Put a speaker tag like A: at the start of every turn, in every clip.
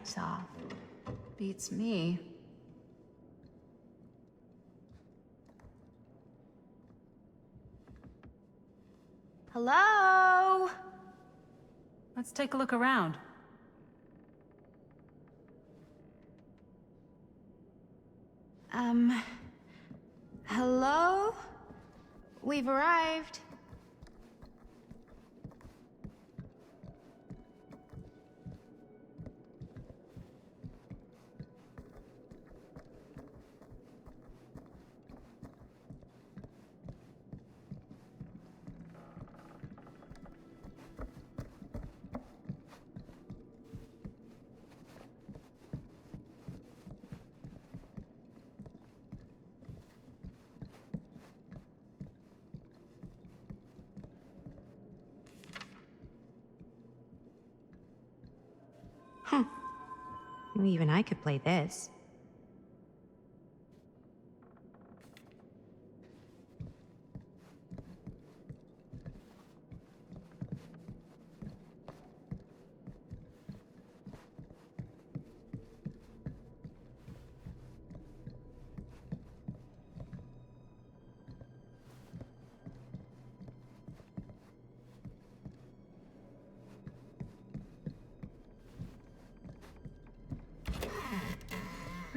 A: Soft. Beats me. Hello?
B: Let's take a look around.
A: Hello? We've arrived.
C: Huh. Well, even I could play this.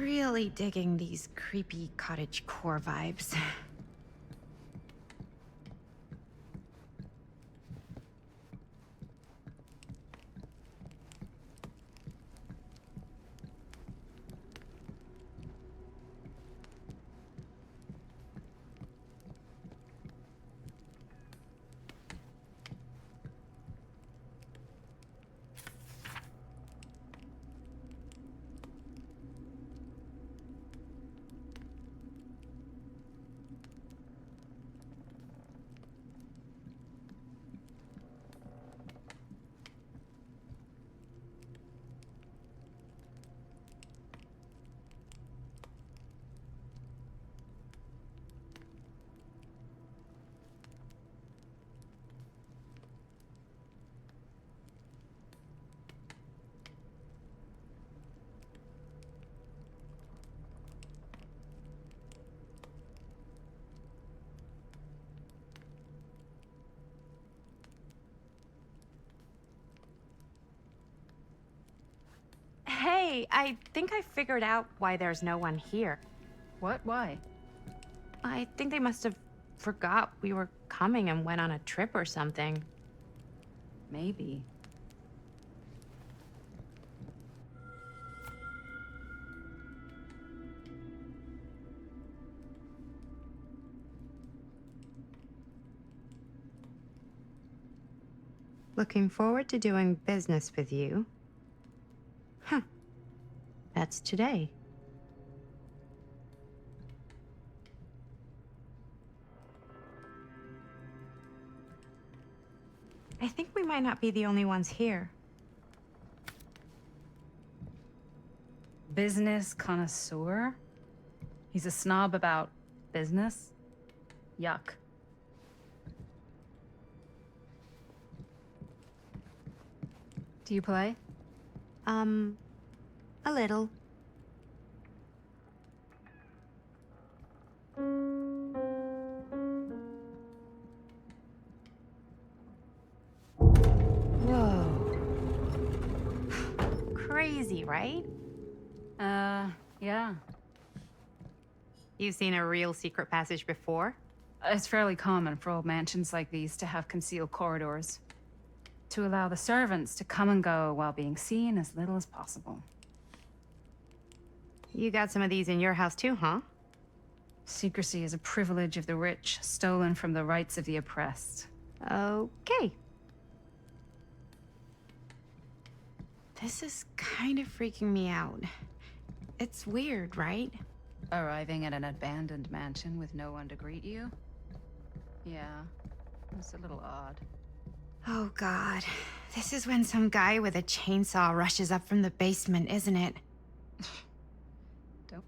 A: Really digging these creepy cottagecore vibes. Hey, I think I figured out why there's no one here.
B: What? Why?
A: I think they must have forgot we were coming and went on a trip or something.
B: Maybe.
C: Looking forward to doing business with you. Huh. That's today. I think we might not be the only ones here.
B: Business connoisseur? He's a snob about business? Yuck. Do you play?
C: A little.
A: Whoa. Crazy, right?
B: Yeah.
C: You've seen a real secret passage before?
B: It's fairly common for old mansions like these to have concealed corridors, to allow the servants to come and go while being seen as little as possible.
C: You got some of these in your house too, huh?
B: Secrecy is a privilege of the rich, stolen from the rights of the oppressed.
C: Okay.
A: This is kind of freaking me out. It's weird, right?
B: Arriving at an abandoned mansion with no one to greet you? Yeah, it's a little odd.
A: Oh God, this is when some guy with a chainsaw rushes up from the basement, isn't it?
B: Don't.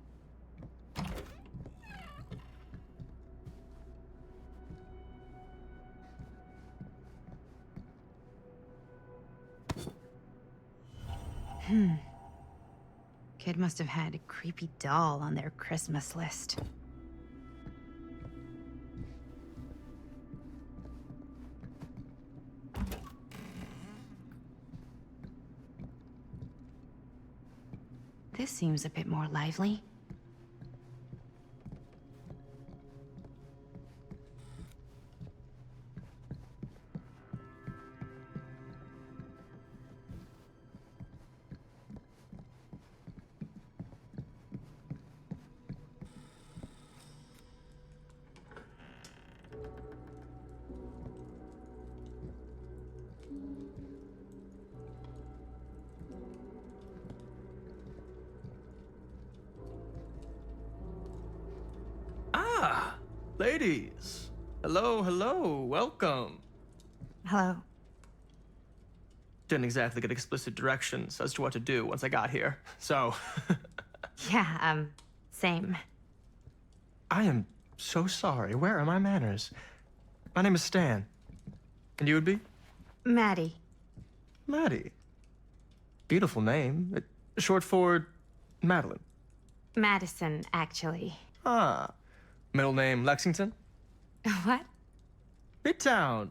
A: Kid must have had a creepy doll on their Christmas list. This seems a bit more lively.
D: Ladies, hello, welcome.
A: Hello.
D: Didn't exactly get explicit directions as to what to do once I got here, so...
A: Yeah, same.
D: I am so sorry. Where are my manners? My name is Stan. And you would be?
A: Maddie.
D: Maddie. Beautiful name. Short for Madeline.
A: Madison, actually.
D: Ah. Middle name Lexington?
A: What?
D: Midtown.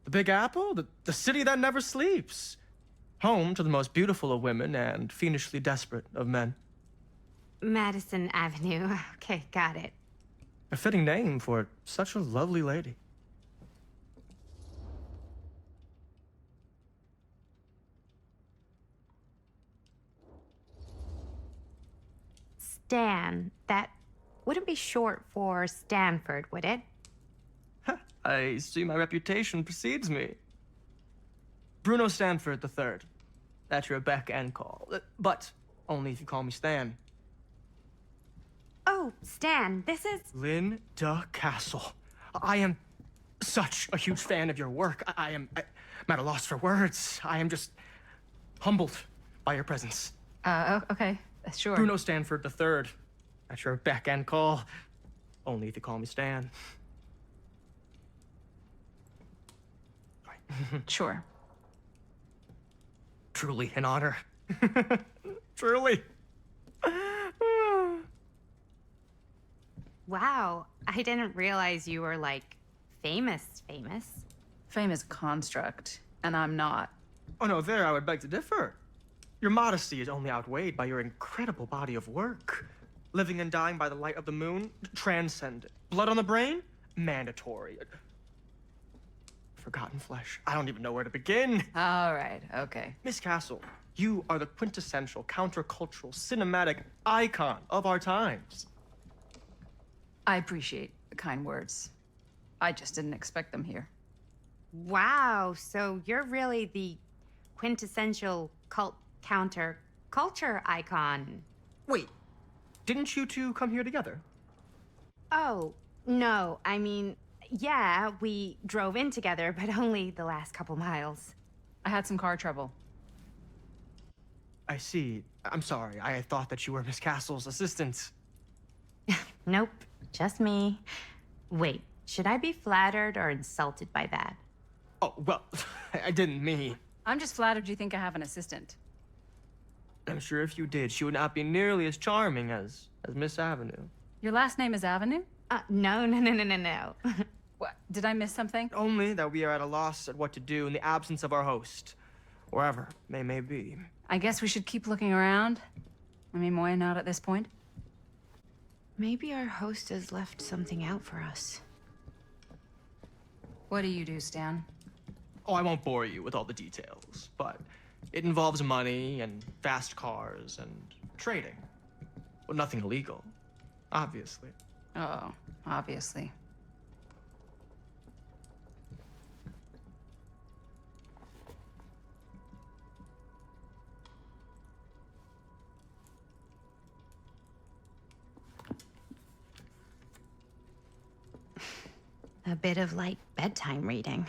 D: The Big Apple? The city that never sleeps. Home to the most beautiful of women and fiendishly desperate of men.
A: Madison Avenue. Okay, got it.
D: A fitting name for such a lovely lady.
A: Stan. That wouldn't be short for Stanford, would it?
D: I see my reputation precedes me. Bruno Stanford III. At your beck and call. But only if you call me Stan.
A: Oh, Stan, this is...
D: Linda Castle. I am such a huge fan of your work. I'm at a loss for words. I am just humbled by your presence.
B: Okay, sure.
D: Bruno Stanford III. At your beck and call. Only if you call me Stan.
B: Sure.
D: Truly an honor. Truly.
A: Wow, I didn't realize you were, like, famous.
B: Fame is a construct, and I'm not.
D: Oh no, there I would beg to differ. Your modesty is only outweighed by your incredible body of work. Living and dying by the light of the moon, transcendent. Blood on the brain, mandatory. Forgotten flesh. I don't even know where to begin.
B: All right, okay.
D: Miss Castle, you are the quintessential countercultural cinematic icon of our times.
B: I appreciate the kind words. I just didn't expect them here.
A: Wow, so you're really the quintessential counter-culture icon.
D: Wait, didn't you two come here together?
A: Oh, no, I mean, yeah, we drove in together, but only the last couple miles.
B: I had some car trouble.
D: I see. I'm sorry. I thought that you were Miss Castle's assistant.
A: Nope, just me. Wait, should I be flattered or insulted by that?
D: Oh, well, I didn't mean.
B: I'm just flattered you think I have an assistant.
D: I'm sure if you did, she would not be nearly as charming as Miss Avenue.
B: Your last name is Avenue?
A: No.
B: What? Did I miss something?
D: Only that we are at a loss at what to do in the absence of our host, wherever they may be.
B: I guess we should keep looking around. I mean, why not at this point?
A: Maybe our host has left something out for us.
B: What do you do, Stan?
D: Oh, I won't bore you with all the details, but it involves money and fast cars and trading. Well, nothing illegal, obviously.
B: Oh, obviously.
A: A bit of light bedtime reading.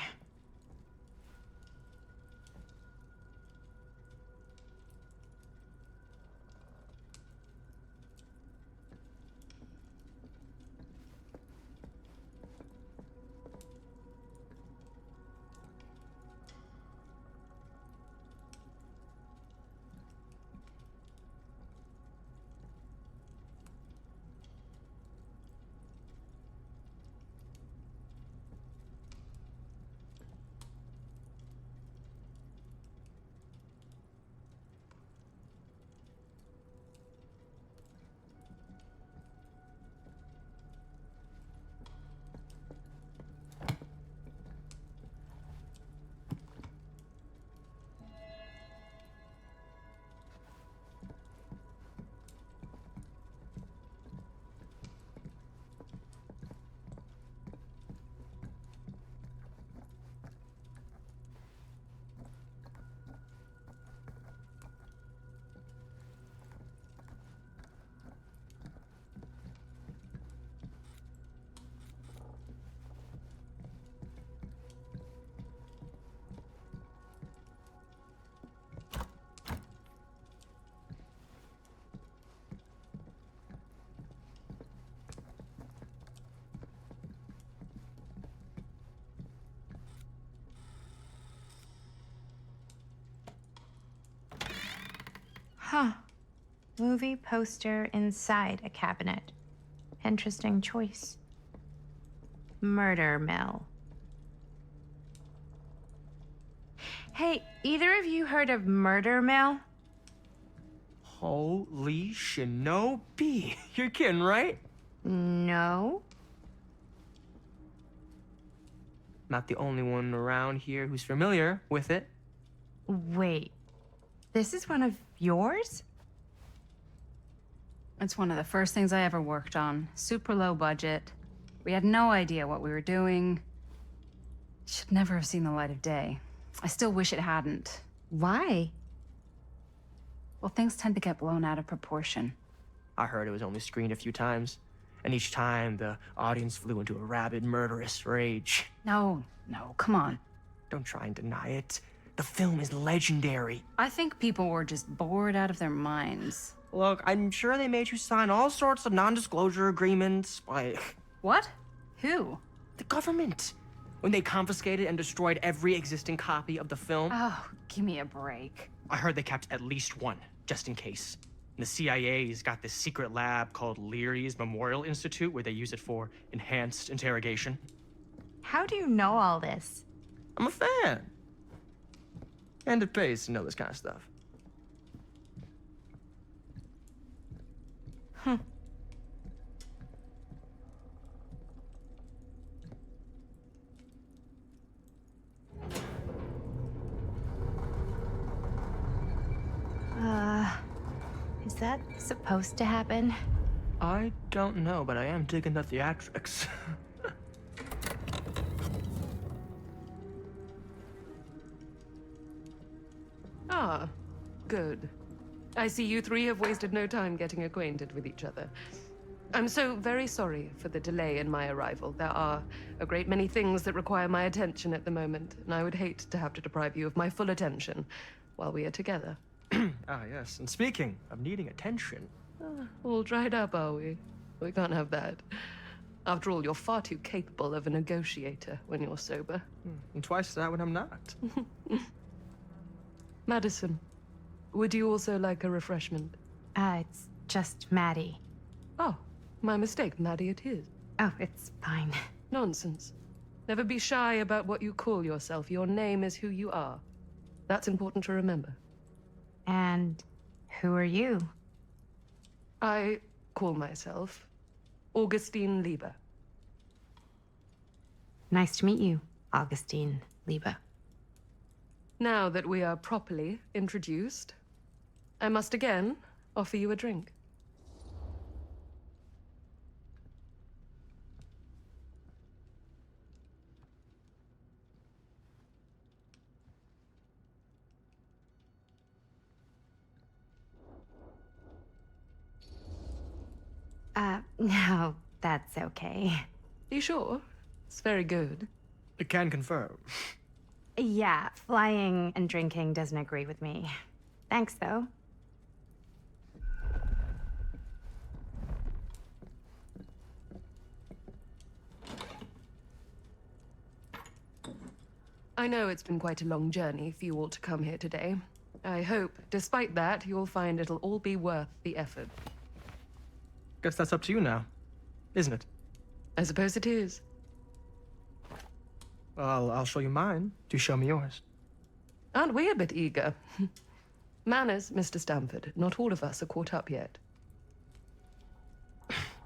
C: Huh. Movie poster inside a cabinet. Interesting choice. Murder mill. Hey, either of you heard of Murder Mill?
D: Holy shinobi. You're kidding, right?
C: No.
D: Not the only one around here who's familiar with it.
C: Wait. This is one of yours?
B: It's one of the first things I ever worked on. Super low budget. We had no idea what we were doing. Should never have seen the light of day. I still wish it hadn't.
C: Why?
B: Well, things tend to get blown out of proportion.
D: I heard it was only screened a few times, and each time the audience flew into a rabid, murderous rage.
B: No, come on.
D: Don't try and deny it. The film is legendary.
B: I think people were just bored out of their minds.
D: Look, I'm sure they made you sign all sorts of non-disclosure agreements by
B: What? Who?
D: the government when they confiscated and destroyed every existing copy of the film.
B: Oh, give me a break.
D: I heard they kept at least one, just in case. And the CIA's got this secret lab called Leary's Memorial Institute where they use it for enhanced interrogation.
C: How do you know all this?
D: I'm a fan. And it pays to know this kind of stuff.
C: Is that supposed to happen?
D: I don't know, but I am digging the theatrics.
E: Ah, good. I see you three have wasted no time getting acquainted with each other. I'm so very sorry for the delay in my arrival. There are a great many things that require my attention at the moment, and I would hate to have to deprive you of my full attention while we are together.
D: Ah, yes. And speaking of needing attention,
E: All dried up, are we? We can't have that. After all, you're far too capable of a negotiator when you're sober.
D: and twice that when I'm not.
E: Madison, would you also like a refreshment?
C: It's just Maddie.
E: Oh, my mistake, Maddie it is.
C: Oh, it's fine.
E: Nonsense. Never be shy about what you call yourself. Your name is who you are. That's important to remember.
C: And who are you?
E: I call myself Augustine Lieber.
C: Nice to meet you, Augustine Lieber.
E: Now that we are properly introduced, I must again offer you a drink.
C: No, that's okay.
E: You sure? It's very good.
D: I can confirm.
C: Yeah, flying and drinking doesn't agree with me. Thanks, though.
E: I know it's been quite a long journey for you all to come here today. I hope, despite that, you'll find it'll all be worth the effort.
D: Guess that's up to you now, isn't it?
E: I suppose it is.
D: Well, I'll show you mine. Do show me yours.
E: Aren't we a bit eager? Manners, Mr. Stamford. Not all of us are caught up yet.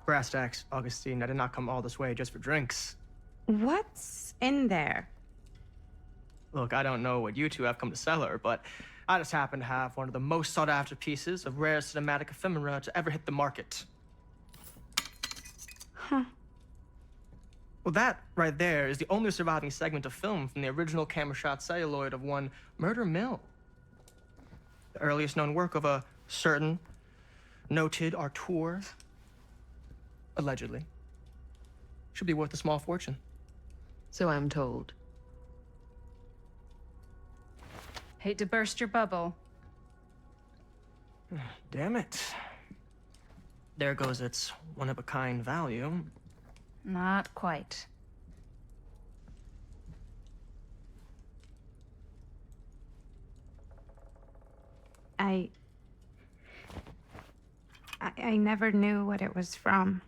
D: Brass tacks, Augustine. I did not come all this way just for drinks.
C: What's in there?
D: Look, I don't know what you two have come to sell her, but I just happen to have one of the most sought-after pieces of rare cinematic ephemera to ever hit the market.
C: Huh.
D: Well, that right there is the only surviving segment of film from the original camera shot celluloid of one Murder Mill. The earliest known work of a certain noted auteur, allegedly, should be worth a small fortune.
E: So I'm told.
B: Hate to burst your bubble.
D: Damn it. There goes its one-of-a-kind value.
B: Not quite.
C: I never knew what it was from.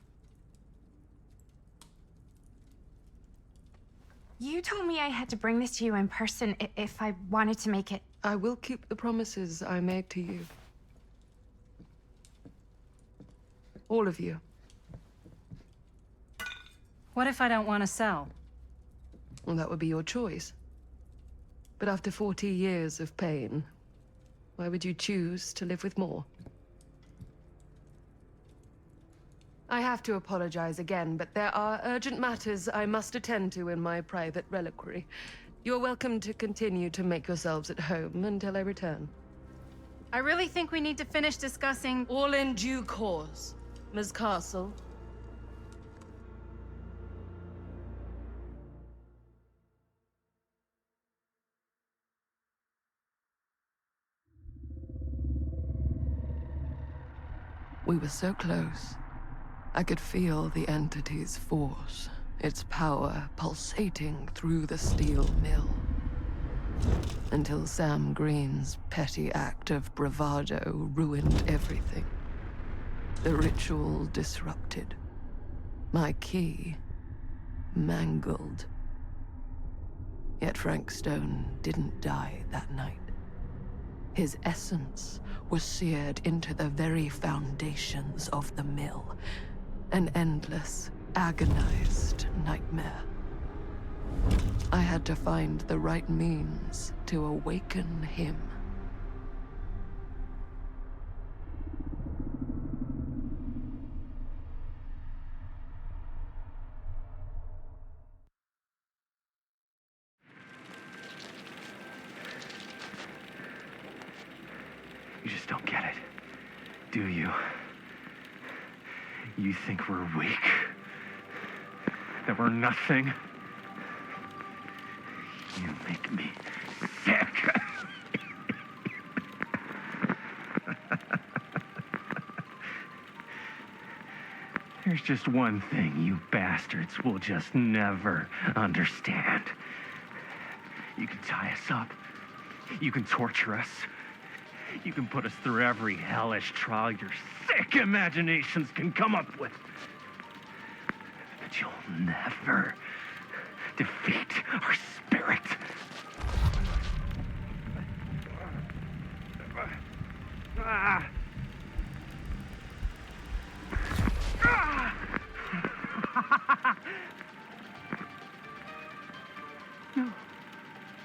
A: You told me I had to bring this to you in person if I wanted to make it.
E: I will keep the promises I made to you. All of you.
B: What if I don't want to sell?
E: Well, that would be your choice. But after 40 years of pain, why would you choose to live with more? I have to apologize again, but there are urgent matters I must attend to in my private reliquary. You're welcome to continue to make yourselves at home until I return.
B: I really think we need to finish discussing.
E: All in due course, Ms. Castle. We were so close. I could feel the entity's force, its power pulsating through the steel mill. Until Sam Green's petty act of bravado ruined everything. The ritual disrupted. My key mangled. Yet Frank Stone didn't die that night. His essence was seared into the very foundations of the mill. An endless, agonized nightmare. I had to find the right means to awaken him.
F: You just don't get it, do you? You think we're weak? That we're nothing? You make me sick. There's just one thing you bastards will just never understand. You can tie us up. You can torture us. You can put us through every hellish trial your sick imaginations can come up with. But you'll never defeat our spirit. Ah. Ah.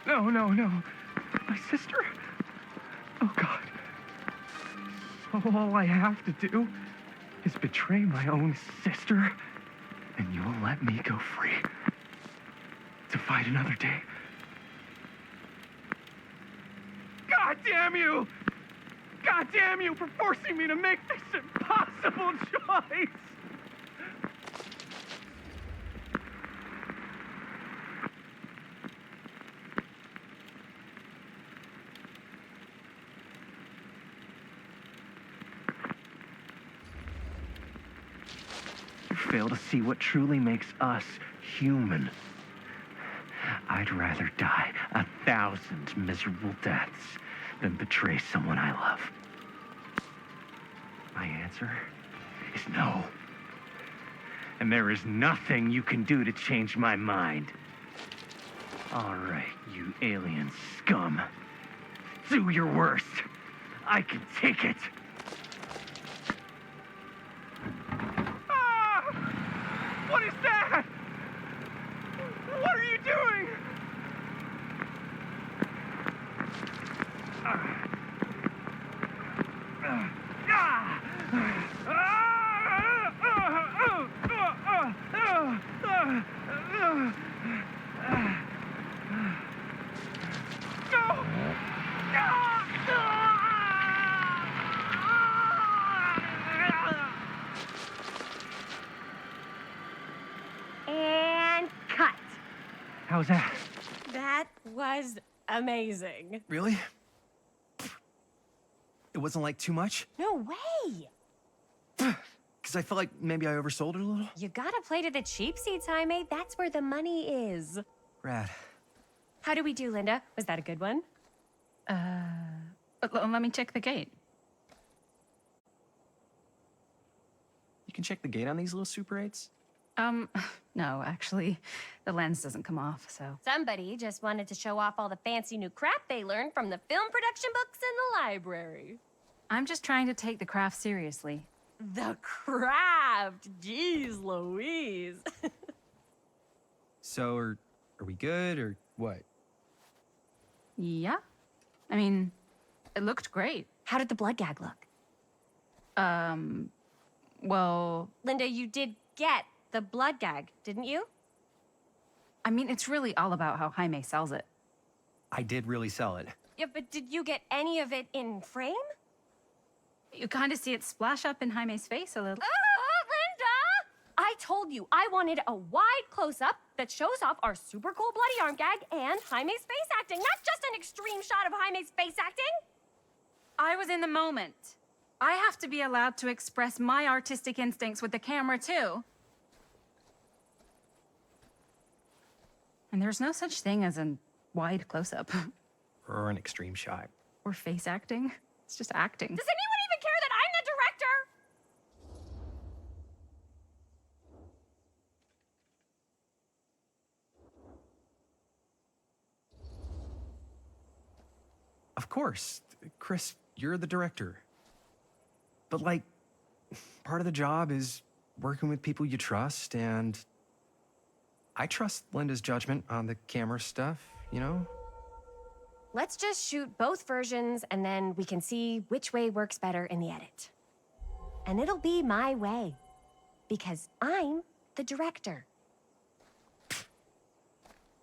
F: No. My sister? Oh, God. All I have to do is betray my own sister, and you'll let me go free to fight another day. God damn you! God damn you for forcing me to make this impossible choice! Fail to see what truly makes us human. I'd rather die 1,000 miserable deaths than betray someone I love. My answer is no. And there is nothing you can do to change my mind. All right, you alien scum. Do your worst. I can take it. What is that? What are you doing?
G: And cut.
F: How's that?
G: That was amazing.
H: Really? It wasn't like too much?
G: No way.
H: Because I felt like maybe I oversold it a little?
G: You gotta play to the cheap seats, Jaime. That's where the money is.
H: Rad.
G: How do we do, Linda? Was that a good one?
B: Let me check the gate.
H: can check the gate on these little Super 8s?
B: No, actually, the lens doesn't come off, so.
G: Somebody just wanted to show off all the fancy new crap they learned from the film production books in the library.
B: I'm just trying to take the craft seriously.
G: The craft! Jeez Louise.
H: So, are we good, or what?
B: Yeah. I mean, it looked great.
G: How did the blood gag look?
B: Well,
G: Linda, you did get the blood gag, didn't you?
B: I mean, it's really all about how Jaime sells it.
H: I did really sell it.
G: Yeah, but did you get any of it in frame?
B: You kind of see it splash up in Jaime's face a little.
G: Oh, Linda! I told you I wanted a wide close-up that shows off our super cool bloody arm gag and Jaime's face acting, not just an extreme shot of Jaime's face acting.
B: I was in the moment. I have to be allowed to express my artistic instincts with the camera, too. And there's no such thing as a wide close-up.
H: Or an extreme shot.
B: Or face acting. It's just acting.
G: Does anyone even care that I'm the director?
H: Of course. Chris, you're the director. But, like, part of the job is working with people you trust, and I trust Linda's judgment on the camera stuff, you know?
G: Let's just shoot both versions and then we can see which way works better in the edit. And it'll be my way. Because I'm the director.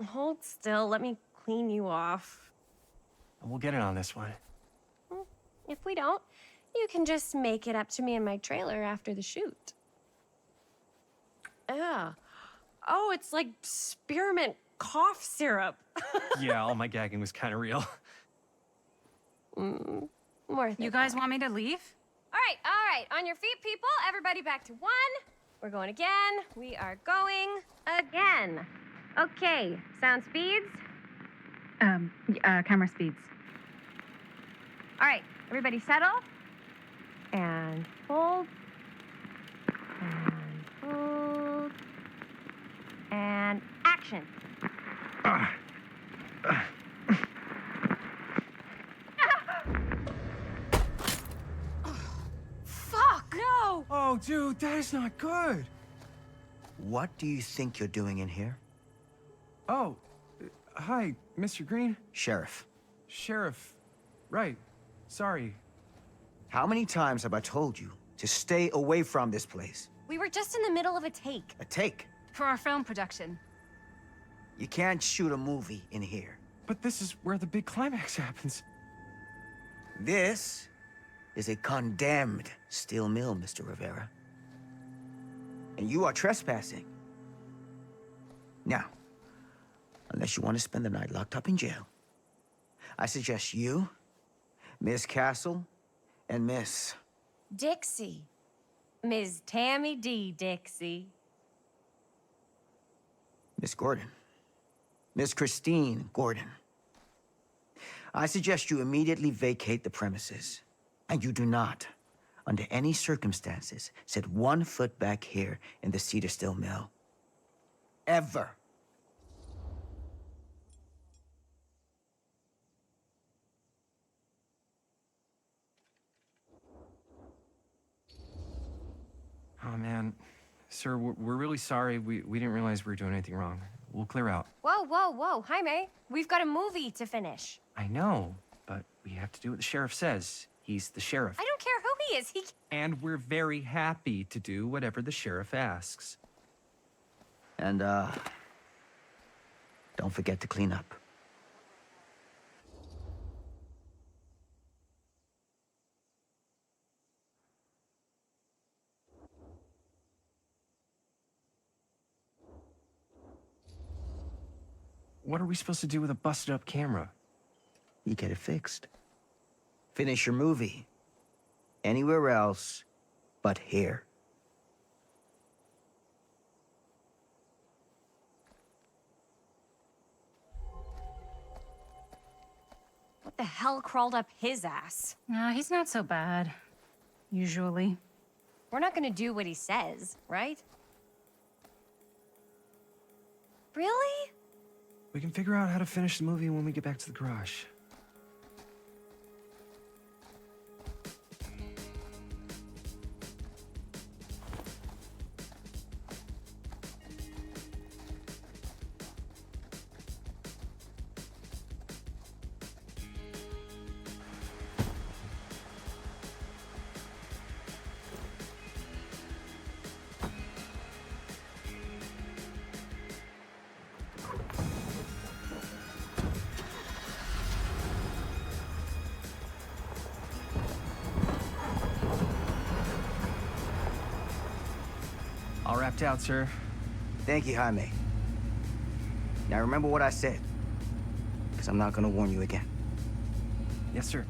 G: Hold still, let me clean you off.
H: We'll get it on this one.
G: If we don't, you can just make it up to me in my trailer after the shoot. Ugh. Oh, it's like spearmint cough syrup.
H: Yeah, all my gagging was kind of real.
G: Worth
B: You
G: it,
B: guys
G: though.
B: want me to leave?
G: All right. On your feet, people. Everybody back to one. We're going again. We are going again. Okay, sound speeds.
B: Camera speeds.
G: All right, everybody settle. And hold. And hold. And action. Fuck! No!
H: Oh, dude, that is not good.
I: What do you think you're doing in here?
H: Oh, hi, Mr. Green.
I: Sheriff,
H: Sheriff. Right. Sorry.
I: how many times have I told you to stay away from this place?
G: We were just in the middle of a take.
I: A take.
B: For our film production.
I: You can't shoot a movie in here.
H: But this is where the big climax happens.
I: This is a condemned steel mill, Mr. Rivera. And you are trespassing. Now, unless you want to spend the night locked up in jail, I suggest you, Miss Castle, and Miss...
G: Dixie. Ms. Tammy D. Dixie.
I: Miss Gordon. Miss Christine Gordon. I suggest you immediately vacate the premises. And you do not, under any circumstances, set 1 foot back here in the Cedar Still Mill. Ever.
H: Oh, man. Sir, we're really sorry. We didn't realize we were doing anything wrong. We'll clear out.
G: Whoa. Jaime, we've got a movie to finish.
H: I know, but we have to do what the sheriff says. He's the sheriff.
G: I don't care who he is.
H: And we're very happy to do whatever the sheriff asks.
I: And, don't forget to clean up.
H: What are we supposed to do with a busted-up camera?
I: You get it fixed. Finish your movie. Anywhere else but here.
G: What the hell crawled up his ass?
B: No, he's not so bad. Usually.
G: We're not gonna do what he says, right? Really?
H: We can figure out how to finish the movie when we get back to the garage. All wrapped out, sir.
I: Thank you, Jaime. Now remember what I said, because I'm not gonna warn you again.
H: Yes, sir.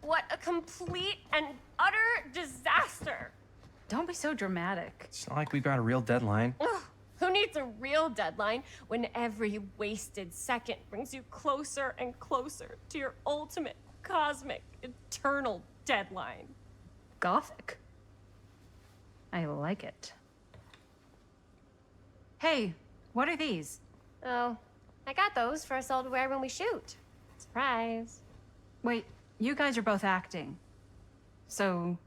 G: What a complete and utter disaster!
B: Don't be so dramatic.
H: It's not like we've got a real deadline.
G: Ugh, who needs a real deadline when every wasted second brings you closer and closer to your ultimate, cosmic, eternal deadline?
B: Gothic. I like it. Hey, what are these?
G: Oh, I got those for us all to wear when we shoot. Surprise.
B: Wait, you guys are both acting. So,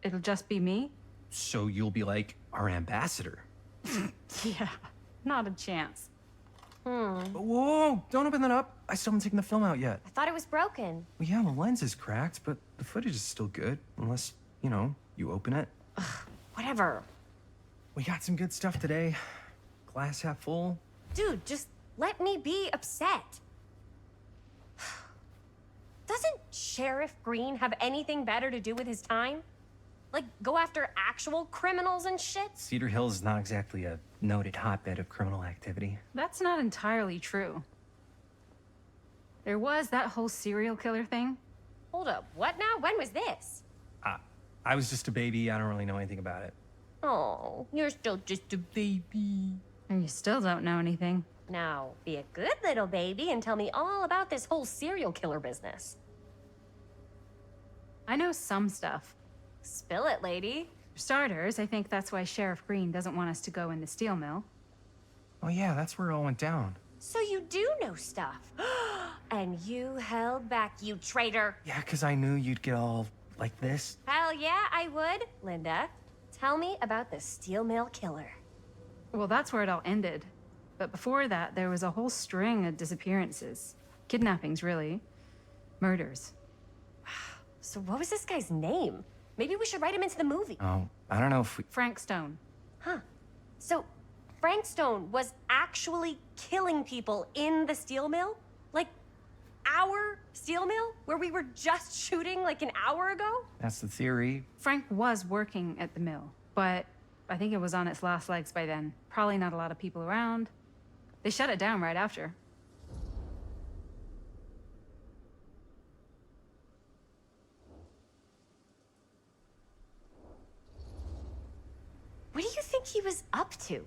B: it'll just be me?
H: So you'll be like our ambassador.
B: Yeah, not a chance.
H: Whoa, don't open that up. I still haven't taken the film out yet.
G: I thought it was broken.
H: Well, yeah, the lens is cracked, but the footage is still good. Unless, you know, you open it.
G: Whatever.
H: We got some good stuff today. Glass half full.
G: Dude, just let me be upset. Doesn't Sheriff Green have anything better to do with his time? Like, go after actual criminals and shit?
H: Cedar Hills is not exactly a noted hotbed of criminal activity.
B: That's not entirely true. There was that whole serial killer thing.
G: Hold up, what now? When was this?
H: I was just a baby. I don't really know anything about it.
G: Oh, you're still just a baby.
B: And you still don't know anything.
G: Now, be a good little baby and tell me all about this whole serial killer business.
B: I know some stuff.
G: Spill it, lady.
B: For starters, I think that's why Sheriff Green doesn't want us to go in the steel mill.
H: Oh yeah, that's where it all went down.
G: So you do know stuff. And you held back, you traitor.
H: Yeah, 'cause I knew you'd get all like this.
G: Hell yeah, I would. Linda, tell me about the steel mill killer.
B: Well, that's where it all ended. But before that, there was a whole string of disappearances. Kidnappings, really. Murders.
G: So what was this guy's name? Maybe we should write him into the movie.
H: Oh, I don't know if we...
B: Frank Stone.
G: Huh. So Frank Stone was actually killing people in the steel mill? Like, our steel mill? Where we were just shooting like an hour ago?
H: That's the theory.
B: Frank was working at the mill, but I think it was on its last legs by then. Probably not a lot of people around. They shut it down right after.
G: What do you think he was up to?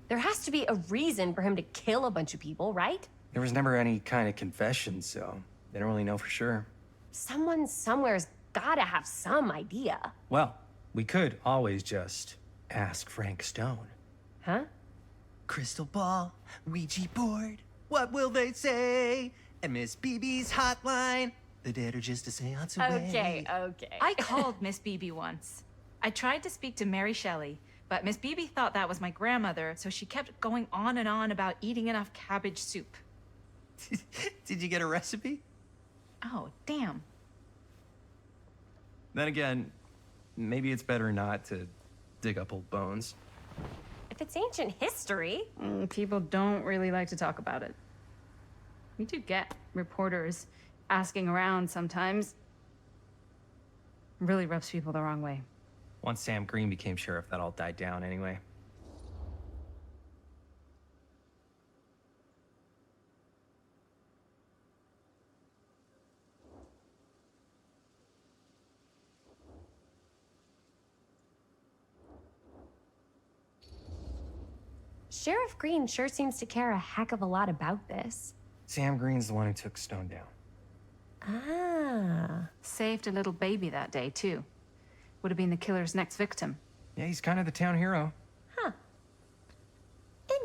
G: There has to be a reason for him to kill a bunch of people, right?
H: There was never any kind of confession, so they don't really know for sure.
G: Someone somewhere's gotta have some idea.
H: Well, we could always just ask Frank Stone.
G: Huh?
J: Crystal ball, Ouija board, what will they say? And Miss BB's hotline, the dead are just a seance away.
G: Okay.
B: I called Miss BB once.
K: I tried to speak to Mary Shelley, but Miss Beebe thought that was my grandmother, so she kept going on and on about eating enough cabbage soup.
H: Did you get a recipe?
K: Oh, damn.
H: Then again, maybe it's better not to dig up old bones.
G: If it's ancient history.
B: People don't really like to talk about it. We do get reporters asking around sometimes. Really rubs people the wrong way.
H: Once Sam Green became sheriff, that all died down anyway.
G: Sheriff Green sure seems to care a heck of a lot about this.
H: Sam Green's the one who took Stone down.
G: Ah.
B: Saved a little baby that day, too. Would have been the killer's next victim.
H: Yeah, he's kind of the town hero.
G: Huh.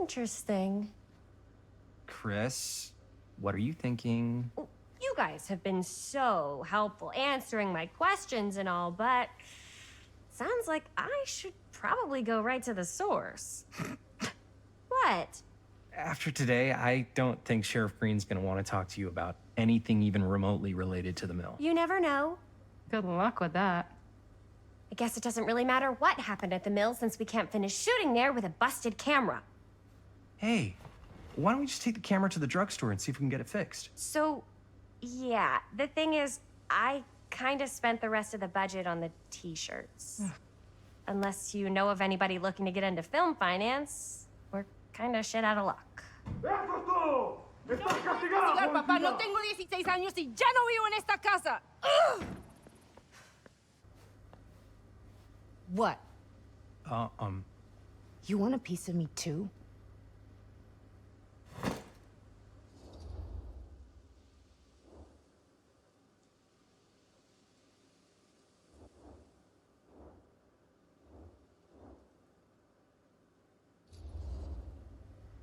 G: Interesting.
H: Chris, what are you thinking?
G: You guys have been so helpful answering my questions and all, but sounds like I should probably go right to the source. What?
H: After today, I don't think Sheriff Green's gonna want to talk to you about anything even remotely related to the mill.
G: You never know.
B: Good luck with that.
G: I guess it doesn't really matter what happened at the mill since we can't finish shooting there with a busted camera.
H: Hey, why don't we just take the camera to the drugstore and see if we can get it fixed?
G: So, yeah, the thing is, I kind of spent the rest of the budget on the t-shirts. Unless you know of anybody looking to get into film finance, we're kind of shit out of luck.
A: Papá, no tengo 16 años y ya no vivo en esta casa. Ugh! What? You want a piece of me too?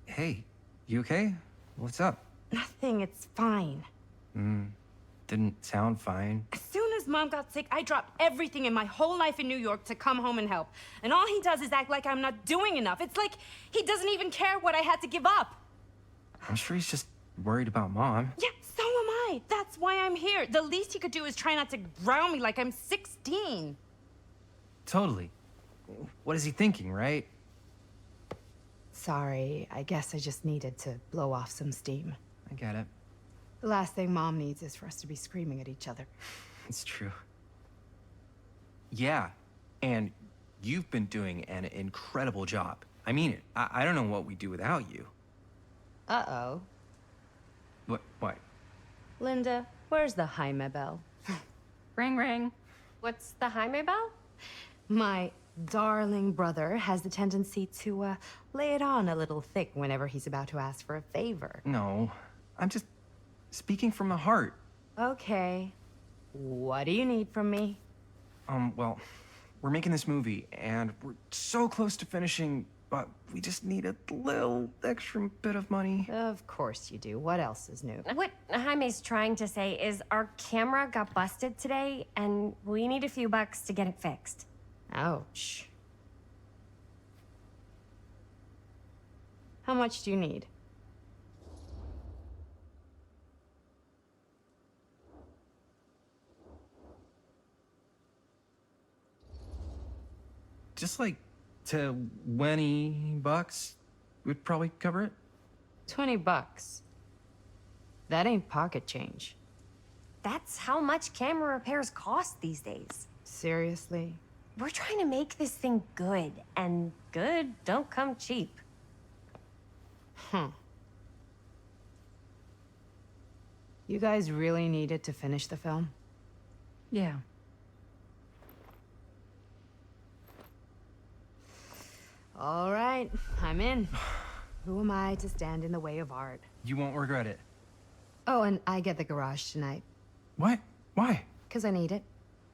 H: Hey, you okay? What's up?
A: Nothing, it's fine.
H: Didn't sound fine.
A: As soon as Mom got sick, I dropped everything in my whole life in New York to come home and help. And all he does is act like I'm not doing enough. It's like he doesn't even care what I had to give up.
H: I'm sure he's just worried about Mom.
A: Yeah, so am I. That's why I'm here. The least he could do is try not to ground me like I'm 16.
H: Totally. What is he thinking, right?
A: Sorry, I guess I just needed to blow off some steam.
H: I get it.
A: The last thing Mom needs is for us to be screaming at each other.
H: It's true. Yeah, and you've been doing an incredible job. I mean it. I don't know what we'd do without you.
A: Uh-oh.
H: What?
A: Linda, where's the Jaime bell?
B: Ring, ring.
G: What's the Jaime bell?
A: My darling brother has the tendency to, lay it on a little thick whenever he's about to ask for a favor.
H: No, I'm just speaking from the heart.
A: Okay. What do you need from me?
H: Well, we're making this movie, and we're so close to finishing, but we just need a little extra bit of money.
A: Of course you do. What else is new?
G: What Jaime's trying to say is our camera got busted today, and we need a few bucks to get it fixed.
A: Ouch. How much do you need?
H: Just like $20 would probably cover it.
A: $20. That ain't pocket change.
G: That's how much camera repairs cost these days.
A: Seriously?
G: We're trying to make this thing good, and good don't come cheap.
A: Huh. You guys really needed to finish the film?
B: Yeah.
A: All right, I'm in. Who am I to stand in the way of art?
H: You won't regret it.
A: Oh, and I get the garage tonight.
H: What? Why?
A: 'Cause I need it.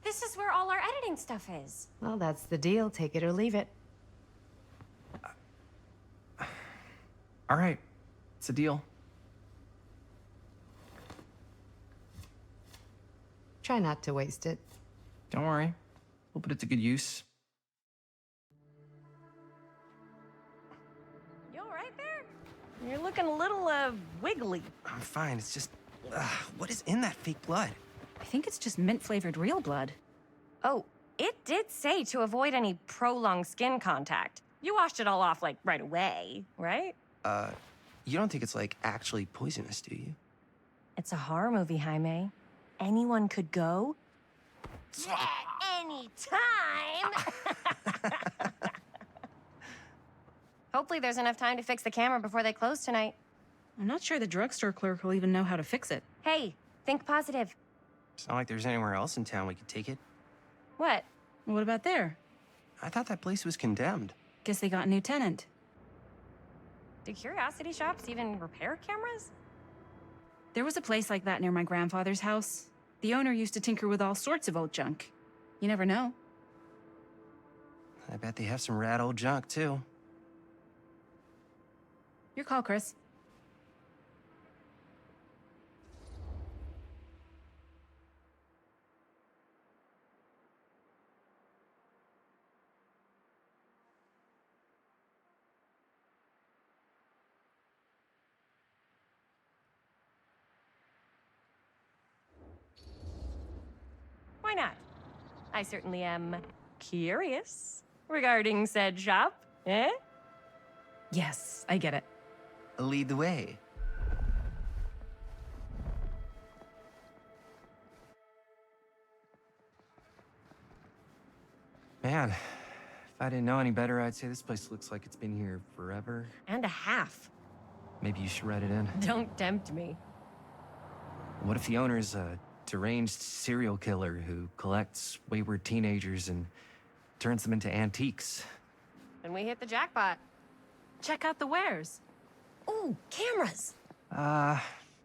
G: This is where all our editing stuff is.
A: Well, that's the deal. Take it or leave it.
H: All right, it's a deal.
A: Try not to waste it.
H: Don't worry, we'll put it to good use.
G: You're looking a little, wiggly.
H: I'm fine. It's just, what is in that fake blood?
B: I think it's just mint-flavored real blood.
G: Oh, it did say to avoid any prolonged skin contact. You washed it all off, like, right away, right?
H: You don't think it's, like, actually poisonous, do you?
G: It's a horror movie, Jaime. Anyone could go. Anytime! Hopefully there's enough time to fix the camera before they close tonight.
B: I'm not sure the drugstore clerk will even know how to fix it.
G: Hey, think positive.
H: It's not like there's anywhere else in town we could take it.
G: What?
B: What about there?
H: I thought that place was condemned.
B: Guess they got a new tenant.
G: Do curiosity shops even repair cameras?
B: There was a place like that near my grandfather's house. The owner used to tinker with all sorts of old junk. You never know.
H: I bet they have some rad old junk, too.
B: Your call, Chris.
G: Why not? I certainly am curious regarding said shop, eh?
B: Yes, I get it.
H: Lead the way. Man, if I didn't know any better, I'd say this place looks like it's been here forever.
G: And a half.
H: Maybe you should write it in.
G: Don't tempt me.
H: What if the owner's a deranged serial killer who collects wayward teenagers and turns them into antiques?
G: And we hit the jackpot.
B: Check out the wares.
G: Ooh, cameras!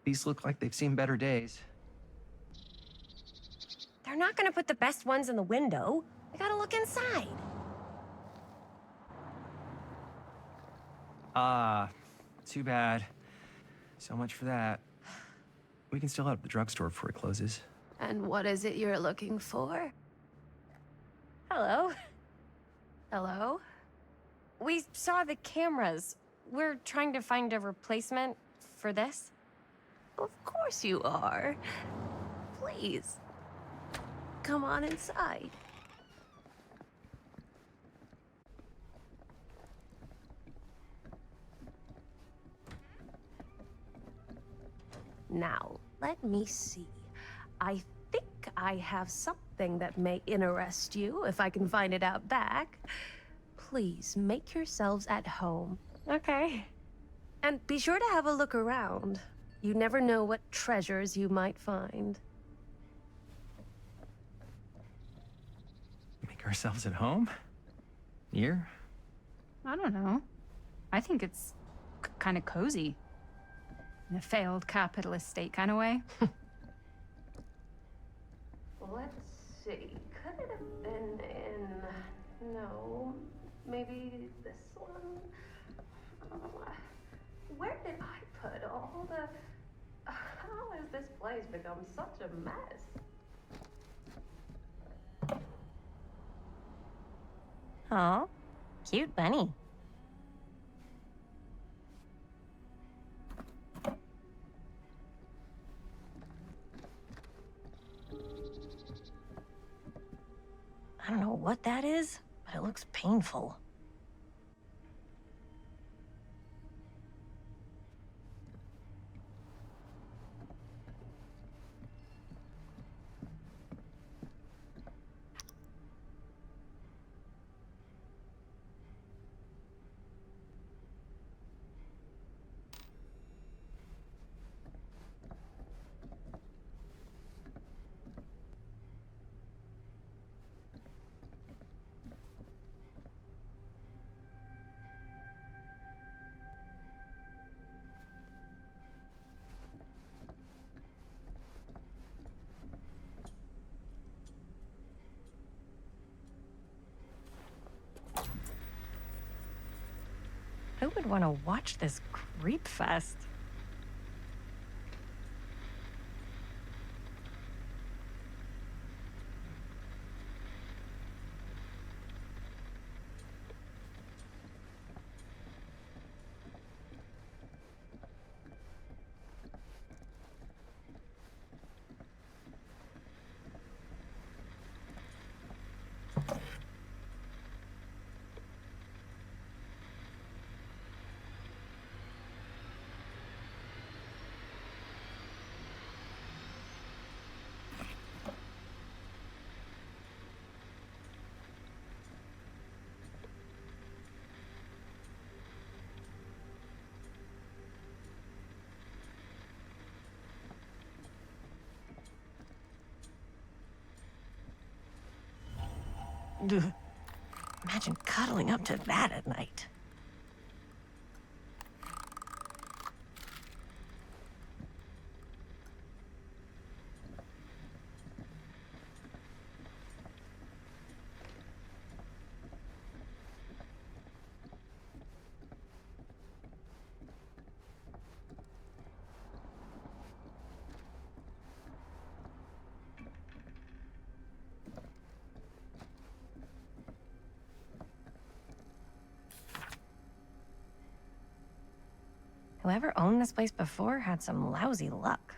H: These look like they've seen better days.
G: They're not gonna put the best ones in the window. We gotta look inside.
H: Too bad. So much for that. We can still head up the drugstore before it closes.
E: And what is it you're looking for?
G: Hello.
E: Hello?
G: We saw the cameras. We're trying to find a replacement for this.
E: Of course you are. Please. Come on inside. Now, let me see. I think I have something that may interest you, if I can find it out back. Please make yourselves at home.
G: Okay.
E: And be sure to have a look around. You never know what treasures you might find.
H: Make ourselves at home? Here?
B: I don't know. I think it's kind of cozy. In a failed capitalist state kind of way.
E: Let's see. Could it have been in... No. Maybe this one? Where did I put all the... How has this place become such a mess?
G: Aw, cute bunny. I don't know what that is, but it looks painful. Who would want to watch this creep fest? Imagine cuddling up to that at night. Whoever owned this place before had some lousy luck.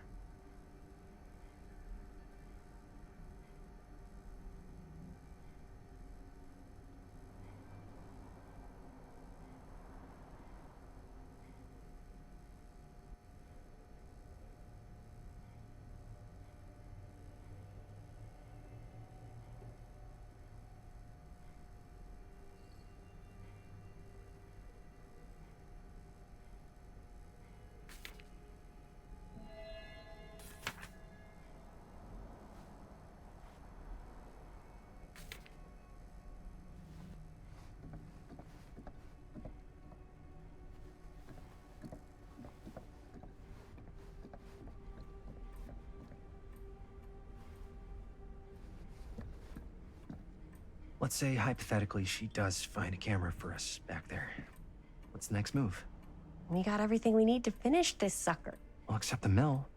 H: Let's say, hypothetically, she does find a camera for us back there. What's the next move?
G: We got everything we need to finish this sucker.
H: Well, except the mill.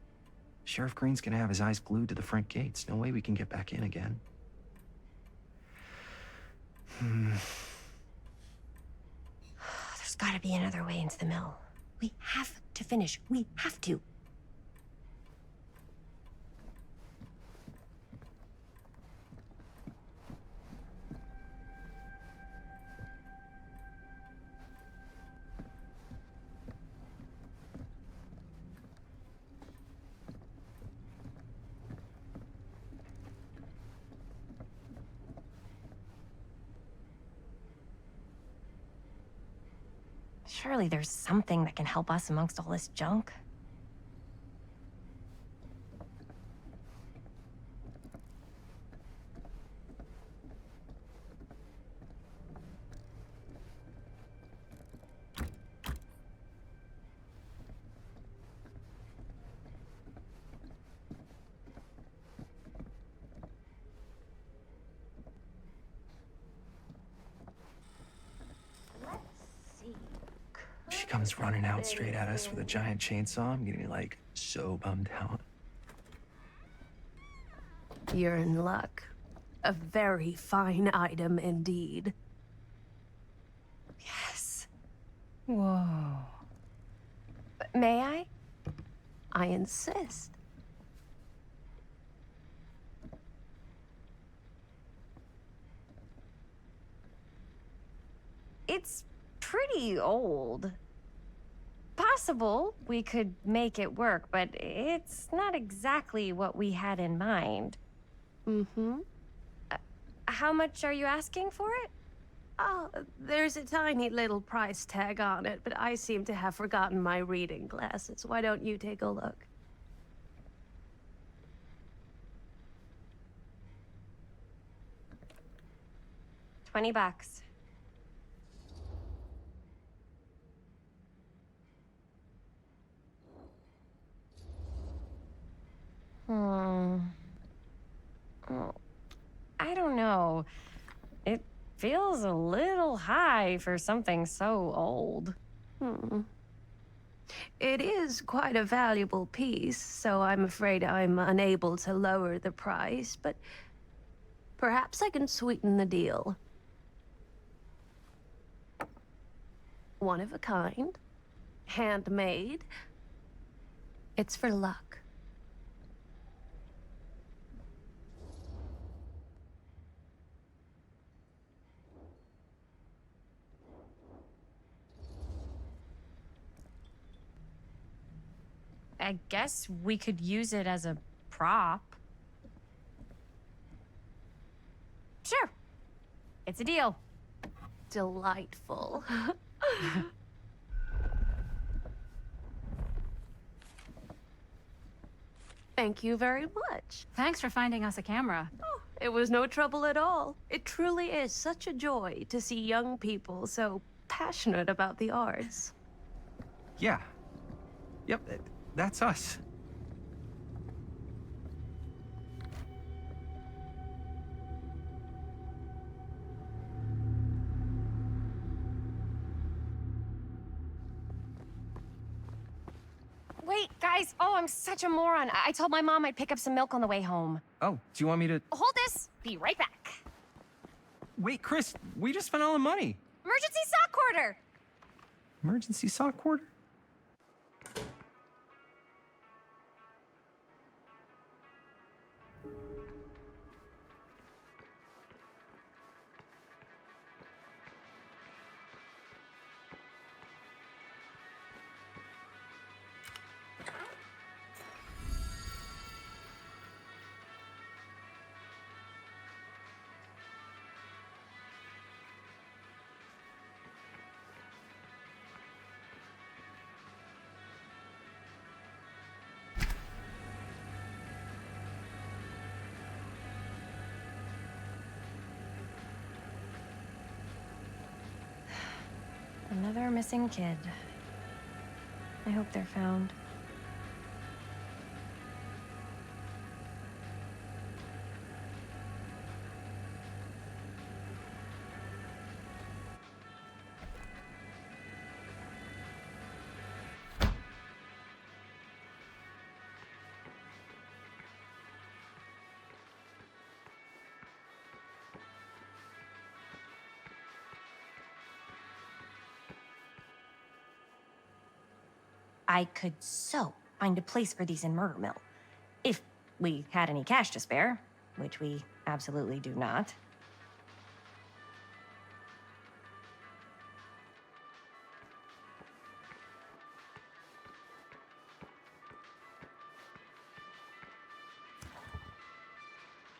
H: Sheriff Green's gonna have his eyes glued to the front gates. No way we can get back in again.
G: There's gotta be another way into the mill. We have to finish. We have to. Surely there's something that can help us amongst all this junk.
H: She comes running out straight at us with a giant chainsaw. I'm getting like so bummed out.
L: You're in luck. A very fine item indeed.
G: Yes.
B: Whoa.
G: May I?
L: I insist.
G: It's pretty old. Possible we could make it work, but it's not exactly what we had in mind.
L: Mm-hmm.
G: How much are you asking for it?
L: Oh, there's a tiny little price tag on it, but I seem to have forgotten my reading glasses. Why don't you take a look?
G: $20. I don't know. It feels a little high for something so old.
L: It is quite a valuable piece, so I'm afraid I'm unable to lower the price, but perhaps I can sweeten the deal. One of a kind, handmade. It's for luck.
G: I guess we could use it as a prop. Sure. It's a deal.
L: Delightful. Thank you very much.
B: Thanks for finding us a camera.
L: Oh, It was no trouble at all. It truly is such a joy to see young people so passionate about the arts.
H: Yeah. Yep, that's us.
G: Wait, guys. Oh, I'm such a moron. I told my mom I'd pick up some milk on the way home.
H: Oh, do you want me to...
G: Hold this. Be right back.
H: Wait, Chris, we just spent all the money.
G: Emergency sock order.
H: Emergency sock order?
G: Another missing kid. I hope they're found. I could so find a place for these in Murder Mill. If we had any cash to spare, which we absolutely do not.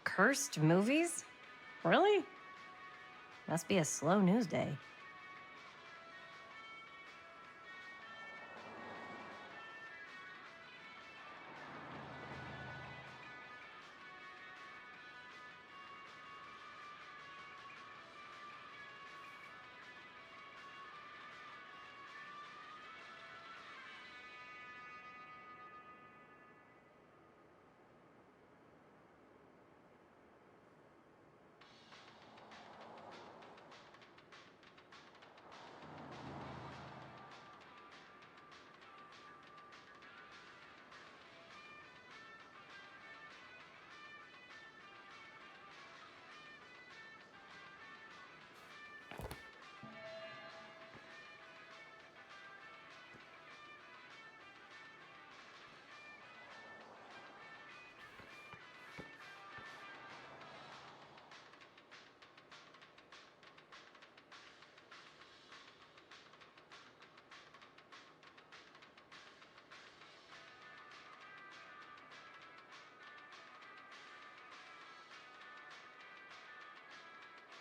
G: Cursed movies? Really? Must be a slow news day.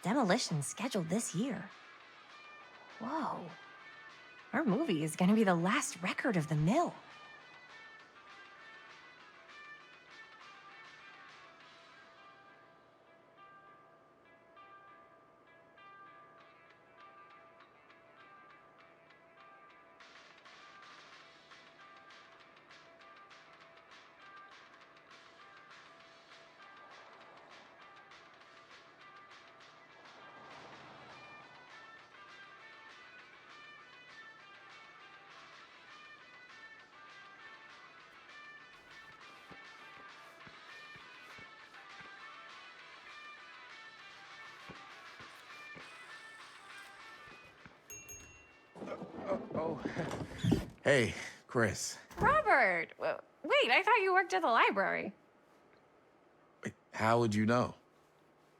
G: Demolition scheduled this year. Whoa. Our movie is gonna be the last record of the mill.
M: Oh. Hey, Chris.
G: Robert! Wait, I thought you worked at the library.
M: Wait, how would you know?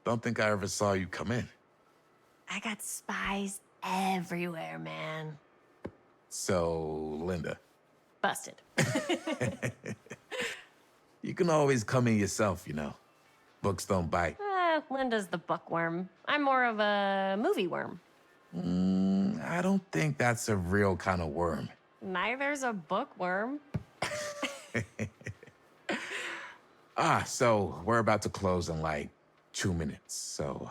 M: Don't think I ever saw you come in.
G: I got spies everywhere, man.
M: So, Linda.
G: Busted.
M: You can always come in yourself, you know. Books don't bite.
G: Linda's the bookworm. I'm more of a movie worm.
M: I don't think that's a real kind of worm.
G: Neither's a bookworm.
M: So we're about to close in like 2 minutes, so...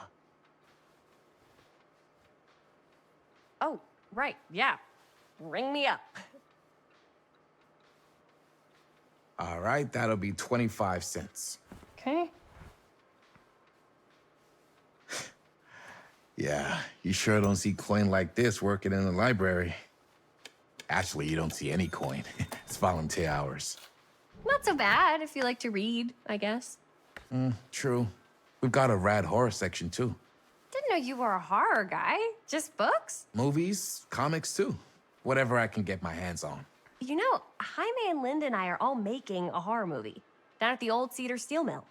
G: Oh, right, yeah. Ring me up.
M: All right, that'll be 25 cents.
G: Okay.
M: Yeah, you sure don't see coin like this working in the library. Actually, you don't see any coin. It's volunteer hours.
G: Not so bad if you like to read, I guess.
M: True. We've got a rad horror section, too.
G: Didn't know you were a horror guy. Just books?
M: Movies, comics, too. Whatever I can get my hands on.
G: You know, Jaime and Linda and I are all making a horror movie down at the old Cedar Steel Mill.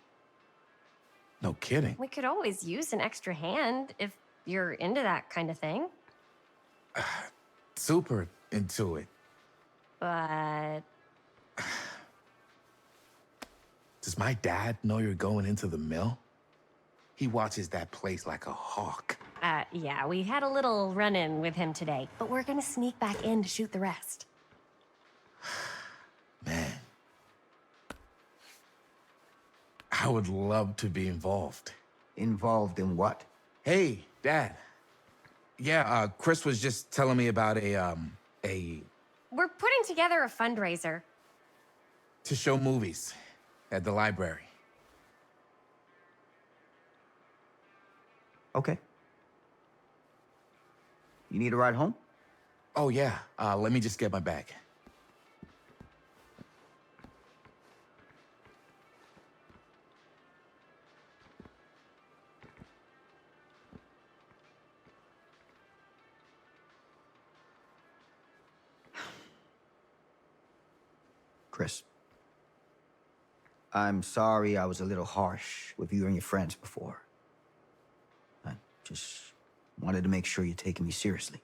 M: No kidding.
G: We could always use an extra hand if you're into that kind of thing.
M: Super into it.
G: But...
M: Does my dad know you're going into the mill? He watches that place like a hawk.
G: Yeah, we had a little run-in with him today, but we're gonna sneak back in to shoot the rest.
M: Man. I would love to be involved.
I: Involved in what?
M: Hey, Dad. Yeah, Chris was just telling me about
G: We're putting together a fundraiser.
M: to show movies at the library.
I: Okay. You need a ride home?
M: Oh, yeah. Let me just get my bag.
I: Chris. I'm sorry I was a little harsh with you and your friends before. I just wanted to make sure you're taking me seriously.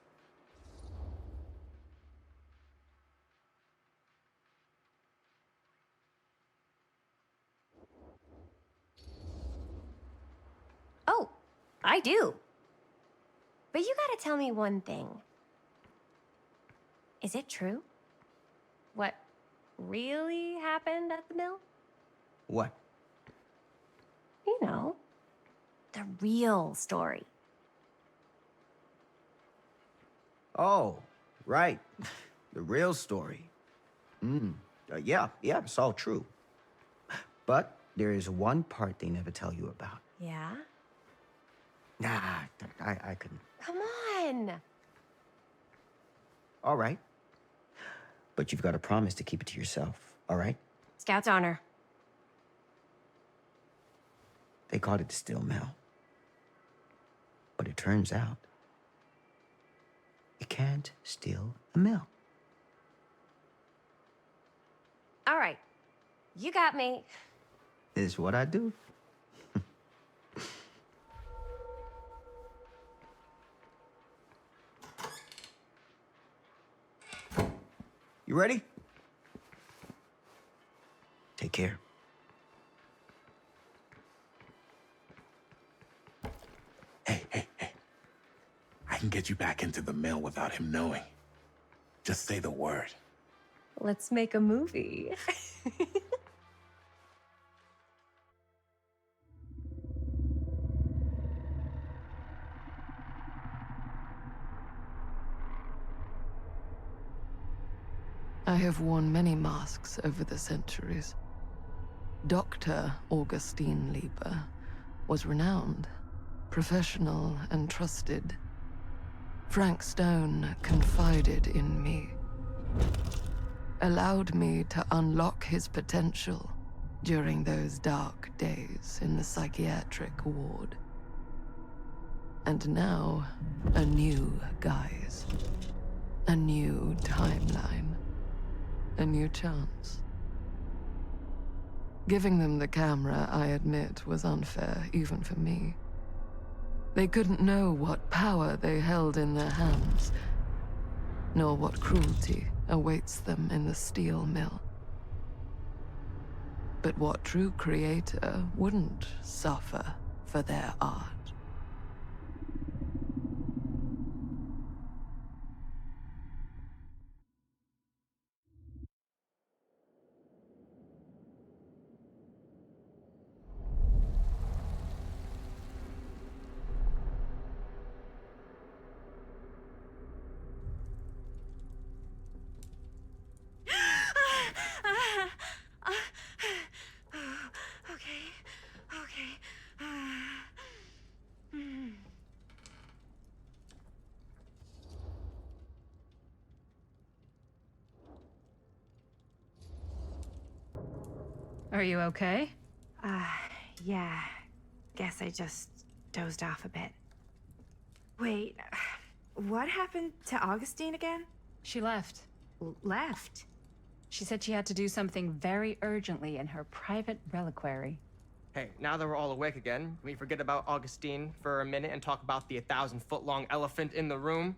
G: Oh, I do. But you gotta tell me one thing. Is it true? What really happened at the mill?
I: What?
G: You know, the real story.
I: Oh, right. The real story. Yeah, it's all true. But there is one part they never tell you about.
G: Yeah?
I: Nah, I couldn't.
G: Come on!
I: All right. But you've got to promise to keep it to yourself, all right?
G: Scout's honor.
I: They called it the steel mill. But it turns out, you can't steal a mill.
G: All right. You got me.
I: This is what I do. You ready? Take care.
M: Hey. I can get you back into the mill without him knowing. Just say the word.
G: Let's make a movie.
E: I have worn many masks over the centuries. Dr. Augustine Lieber was renowned, professional, and trusted. Frank Stone confided in me, allowed me to unlock his potential during those dark days in the psychiatric ward. And now, a new guise, a new timeline. A new chance. Giving them the camera, I admit, was unfair, even for me. They couldn't know what power they held in their hands, nor what cruelty awaits them in the steel mill. But what true creator wouldn't suffer for their art?
B: Are you okay?
C: Yeah. Guess I just dozed off a bit. Wait, what happened to Augustine again?
B: She left.
C: Left?
B: She said she had to do something very urgently in her private reliquary.
D: Hey, now that we're all awake again, can we forget about Augustine for a minute and talk about the 1,000-foot-long elephant in the room?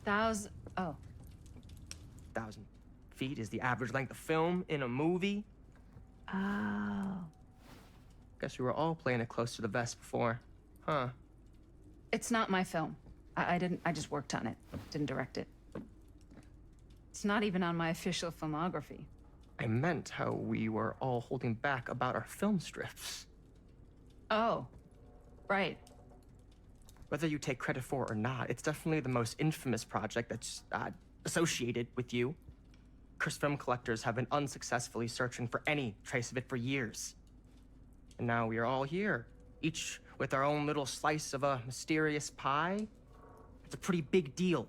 B: Oh.
D: 1,000 feet is the average length of film in a movie.
C: Oh.
D: Guess we were all playing it close to the vest before, huh?
B: It's not my film. I just worked on it. Didn't direct it. It's not even on my official filmography.
D: I meant how we were all holding back about our film strips.
B: Oh. Right.
D: Whether you take credit for it or not, it's definitely the most infamous project that's associated with you. Cursed film collectors have been unsuccessfully searching for any trace of it for years. And now we are all here, each with our own little slice of a mysterious pie. It's a pretty big deal.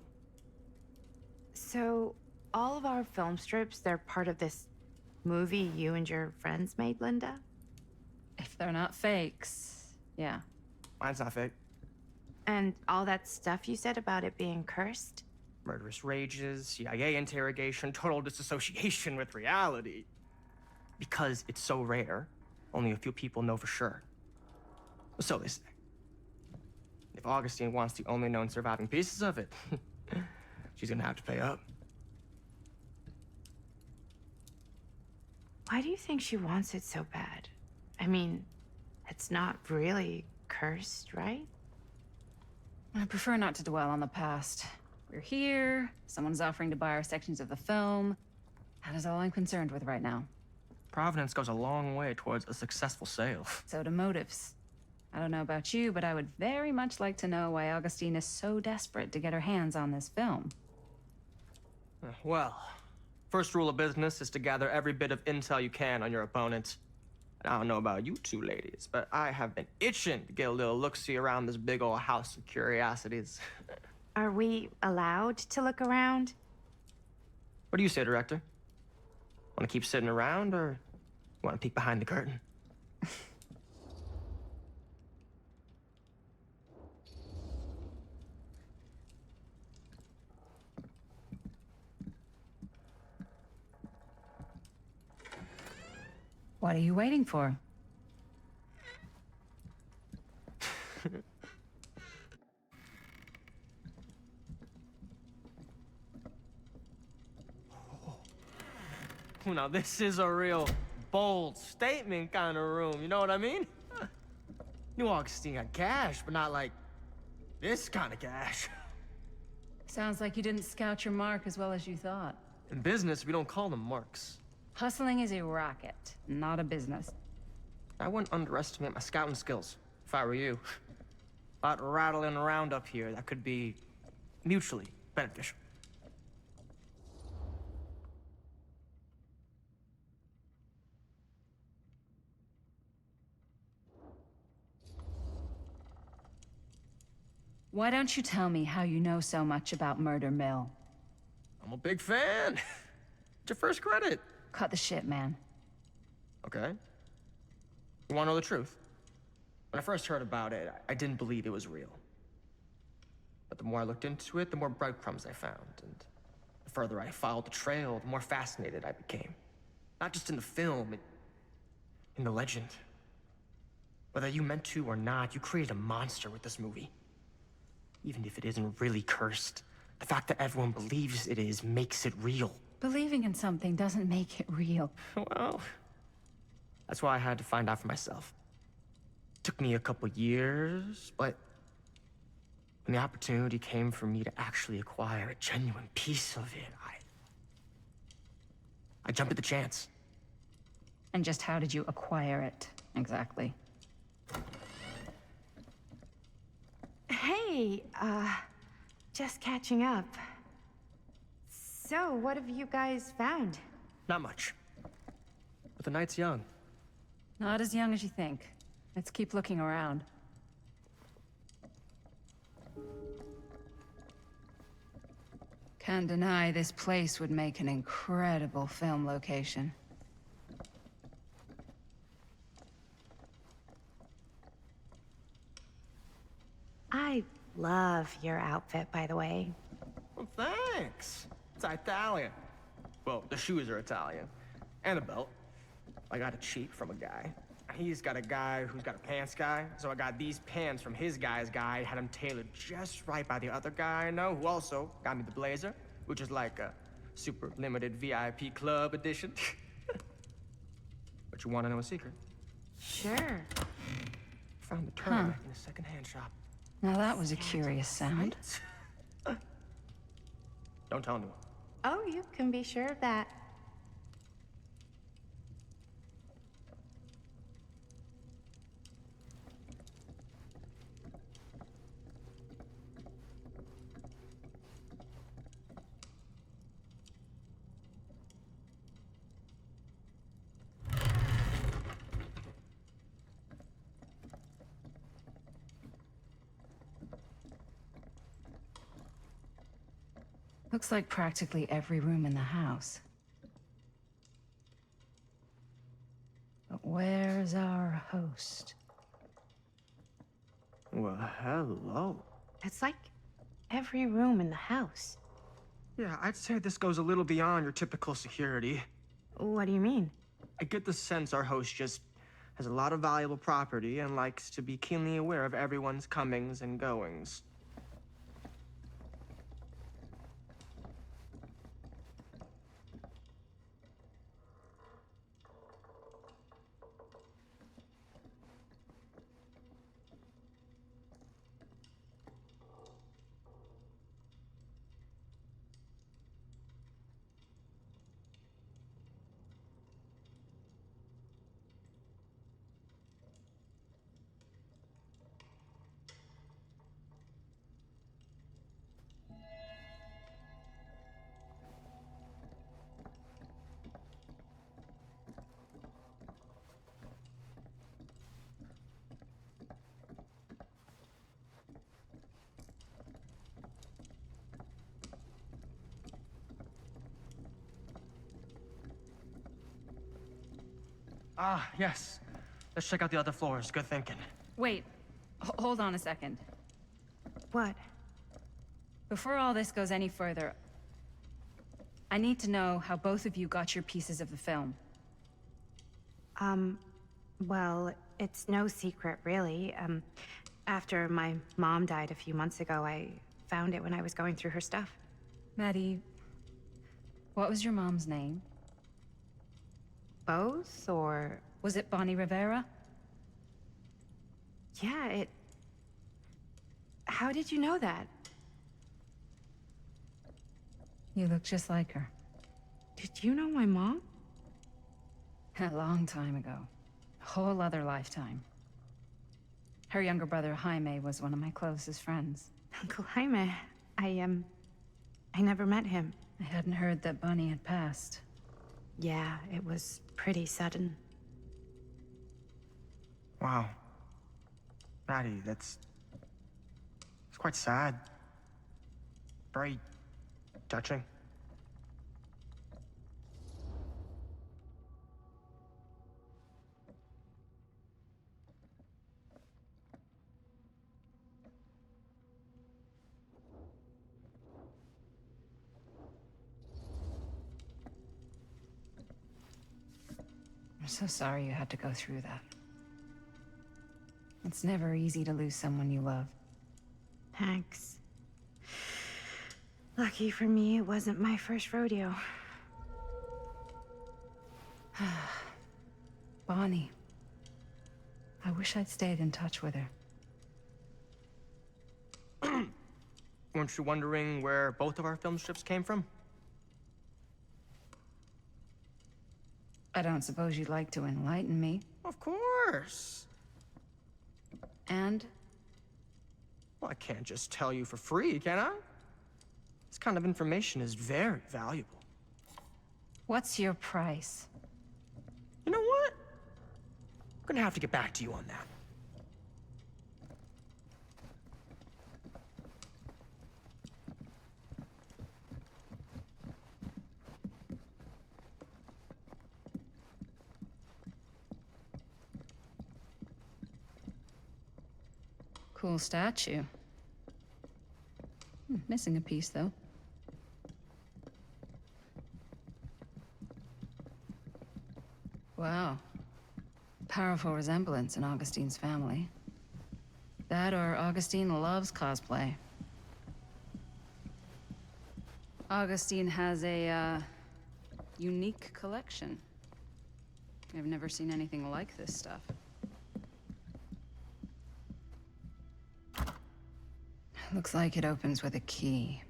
C: So, all of our film strips, they're part of this movie you and your friends made, Linda?
B: If they're not fakes, yeah.
D: Mine's not fake.
C: And all that stuff you said about it being cursed?
D: Murderous rages, CIA interrogation, total disassociation with reality. Because it's so rare, only a few people know for sure. So they say. If Augustine wants the only known surviving pieces of it, she's gonna have to pay up.
C: Why do you think she wants it so bad? I mean, it's not really cursed, right?
B: I prefer not to dwell on the past. We're here, someone's offering to buy our sections of the film. That is all I'm concerned with right now.
D: Providence goes a long way towards a successful sale.
B: So do motives. I don't know about you, but I would very much like to know why Augustine is so desperate to get her hands on this film.
D: Well, first rule of business is to gather every bit of intel you can on your opponent. And I don't know about you two ladies, but I have been itching to get a little look-see around this big old house of curiosities.
C: Are we allowed to look around?
D: What do you say, director? Want to keep sitting around, or want to peek behind the curtain?
B: What are you waiting for?
D: Now this is a real bold statement kind of room, you know what I mean? Knew Augustine got cash, but not like this kind of cash.
B: Sounds like you didn't scout your mark as well as you thought.
D: In business, we don't call them marks.
B: Hustling is a racket, not a business.
D: I wouldn't underestimate my scouting skills, if I were you. A lot rattling around up here that could be mutually beneficial.
B: Why don't you tell me how you know so much about Murder Mill?
D: I'm a big fan. It's your first credit.
B: Cut the shit, man.
D: Okay. You want to know the truth? When I first heard about it, I didn't believe it was real. But the more I looked into it, the more breadcrumbs I found. And the further I followed the trail, the more fascinated I became. Not just in the film, in the legend. Whether you meant to or not, you created a monster with this movie. Even if it isn't really cursed, the fact that everyone believes it is makes it real.
B: Believing in something doesn't make it real.
D: Well, that's why I had to find out for myself. Took me a couple years, but when the opportunity came for me to actually acquire a genuine piece of it, I jumped at the chance.
B: And just how did you acquire it, exactly?
C: Hey, just catching up. So, what have you guys found?
D: Not much. But the night's young.
B: Not as young as you think. Let's keep looking around. Can't deny this place would make an incredible film location.
C: I love your outfit, by the way.
D: Well, thanks. It's Italian. Well, the shoes are Italian. And a belt. I got it cheap from a guy. He's got a guy who's got a pants guy, so I got these pants from his guy's guy, had them tailored just right by the other guy I know, who also got me the blazer, which is like a super limited VIP club edition. But you want to know a secret?
C: Sure.
D: Found the turtleneck in a second-hand shop.
B: Now that was a curious sound.
D: Don't tell anyone.
C: Oh, you can be sure of that.
B: Looks like practically every room in the house. But where's our host?
D: Well, hello.
C: It's like every room in the house.
D: Yeah, I'd say this goes a little beyond your typical security.
C: What do you mean?
D: I get the sense our host just has a lot of valuable property and likes to be keenly aware of everyone's comings and goings. Ah, yes. Let's check out the other floors. Good thinking.
B: Wait, hold on a second.
C: What?
B: Before all this goes any further, I need to know how both of you got your pieces of the film.
C: Well, it's no secret, really. After my mom died a few months ago, I found it when I was going through her stuff.
B: Maddie, what was your mom's name?
C: Both, or...
B: Was it Bonnie Rivera?
C: Yeah, How did you know that?
B: You look just like her.
C: Did you know my mom?
B: A long time ago. A whole other lifetime. Her younger brother, Jaime, was one of my closest friends.
C: Uncle Jaime, I never met him.
B: I hadn't heard that Bonnie had passed.
C: Yeah, it was pretty sudden.
D: Wow. Maddie, it's quite sad. Very touching.
B: I'm so sorry you had to go through that. It's never easy to lose someone you love.
C: Thanks. Lucky for me, it wasn't my first rodeo.
B: Bonnie. I wish I'd stayed in touch with her.
D: Weren't you wondering where both of our film strips came from?
B: I don't suppose you'd like to enlighten me.
D: Of course.
B: And?
D: Well, I can't just tell you for free, can I? This kind of information is very valuable.
B: What's your price?
D: You know what? I'm gonna have to get back to you on that.
B: Cool statue. Missing a piece, though. Wow. Powerful resemblance in Augustine's family. That or Augustine loves cosplay. Augustine has a, unique collection. I've never seen anything like this stuff. Looks like it opens with a key.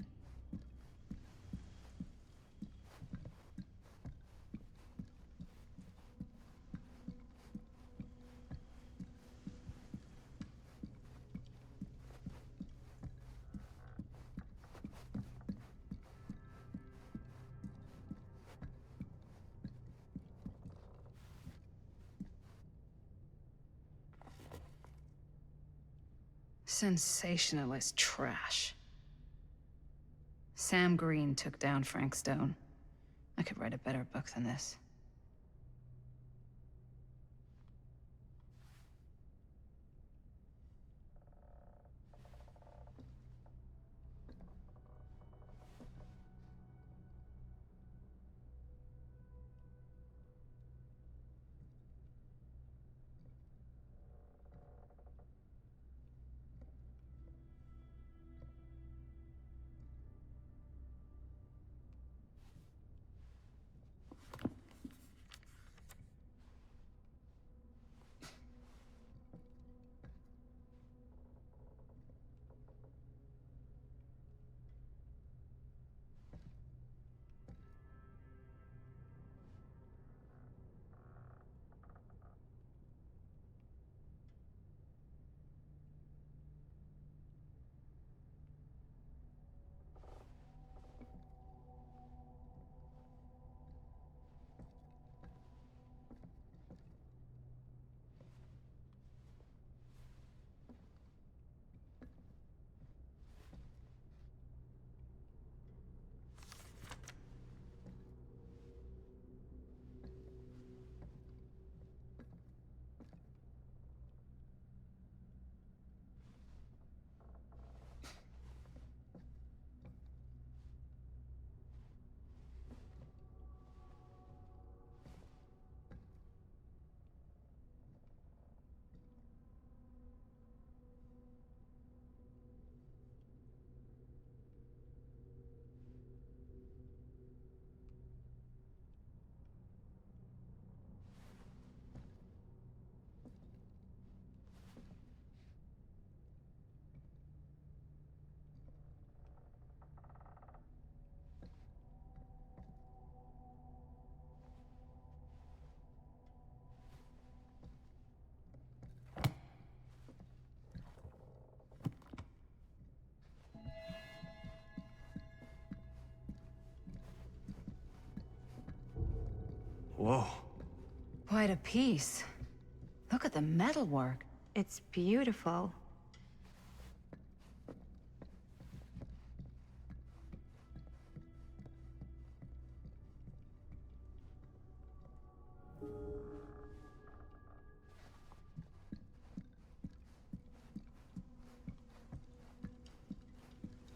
B: Sensationalist trash. Sam Green took down Frank Stone. I could write a better book than this.
H: Whoa.
B: Quite a piece. Look at the metalwork.
C: It's beautiful.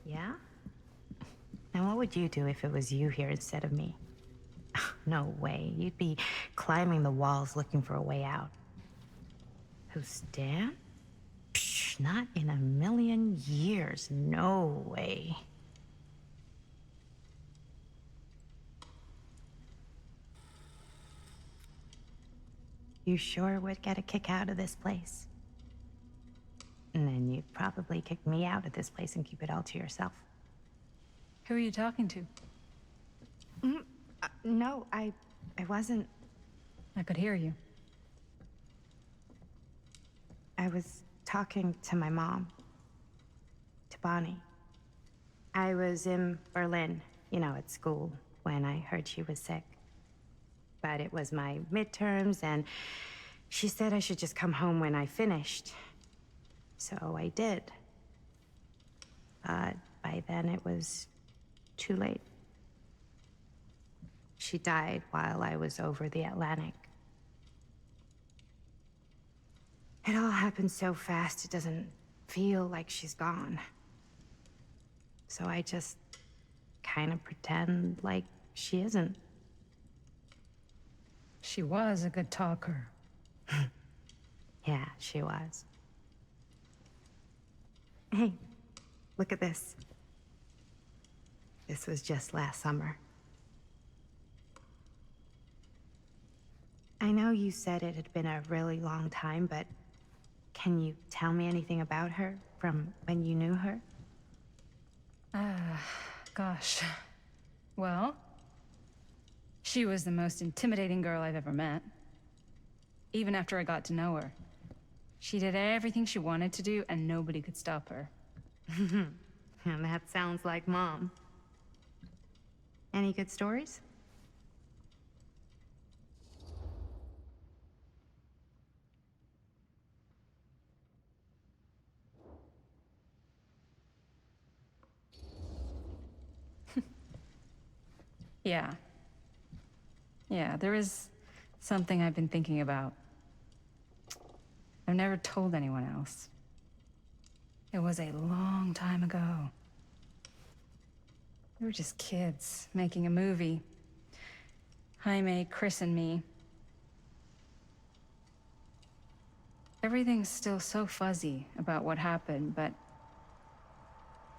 C: Yeah? And what would you do if it was you here instead of me? No way. You'd be climbing the walls looking for a way out. Who's Dan? Psh, not in a million years. No way. You sure would get a kick out of this place. And then you'd probably kick me out of this place and keep it all to yourself.
B: Who are you talking to?
C: No, I wasn't.
B: I could hear you.
C: I was talking to my mom. To Bonnie. I was in Berlin, you know, at school, when I heard she was sick. But it was my midterms, and she said I should just come home when I finished. So I did. But by then it was too late. She died while I was over the Atlantic. It all happened so fast, it doesn't feel like she's gone. So I just kind of pretend like she isn't.
B: She was a good talker.
C: Yeah, she was. Hey, look at this. This was just last summer. I know you said it had been a really long time, but can you tell me anything about her from when you knew her?
B: Gosh. Well, she was the most intimidating girl I've ever met. Even after I got to know her. She did everything she wanted to do, and nobody could stop her.
C: And that sounds like Mom. Any good stories?
B: Yeah. Yeah, there is something I've been thinking about. I've never told anyone else. It was a long time ago. We were just kids making a movie. Jaime, Chris, and me. Everything's still so fuzzy about what happened, but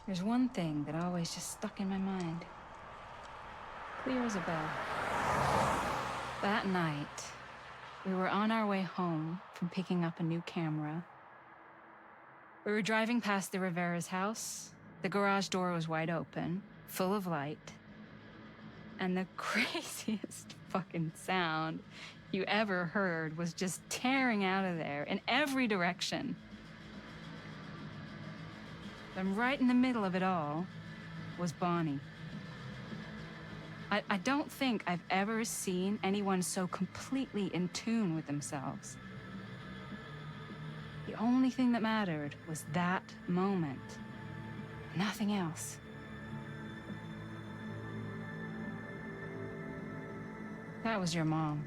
B: there's one thing that always just stuck in my mind. Clear as a bell. That night, we were on our way home from picking up a new camera. We were driving past the Rivera's house. The garage door was wide open, full of light. And the craziest fucking sound you ever heard was just tearing out of there in every direction. And right in the middle of it all was Bonnie. I don't think I've ever seen anyone so completely in tune with themselves. The only thing that mattered was that moment. Nothing else. That was your mom.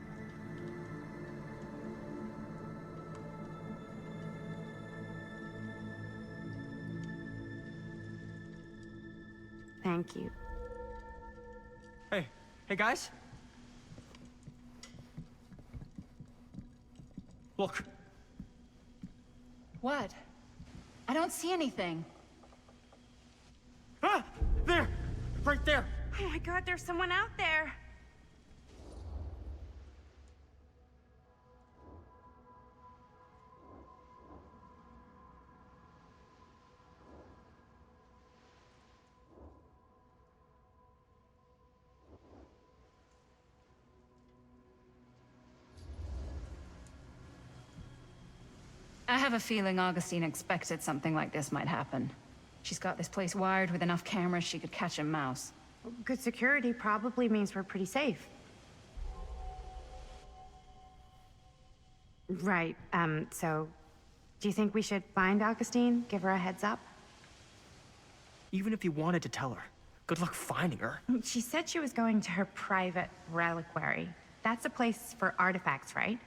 C: Thank you.
D: Hey guys. Look.
B: What? I don't see anything.
D: Ah! There! Right there!
A: Oh my God, there's someone out there.
B: I have a feeling Augustine expected something like this might happen. She's got this place wired with enough cameras she could catch a mouse.
C: Good security probably means we're pretty safe. Right, so do you think we should find Augustine? Give her a heads up?
D: Even if you wanted to tell her, good luck finding her.
C: She said she was going to her private reliquary. That's a place for artifacts, right?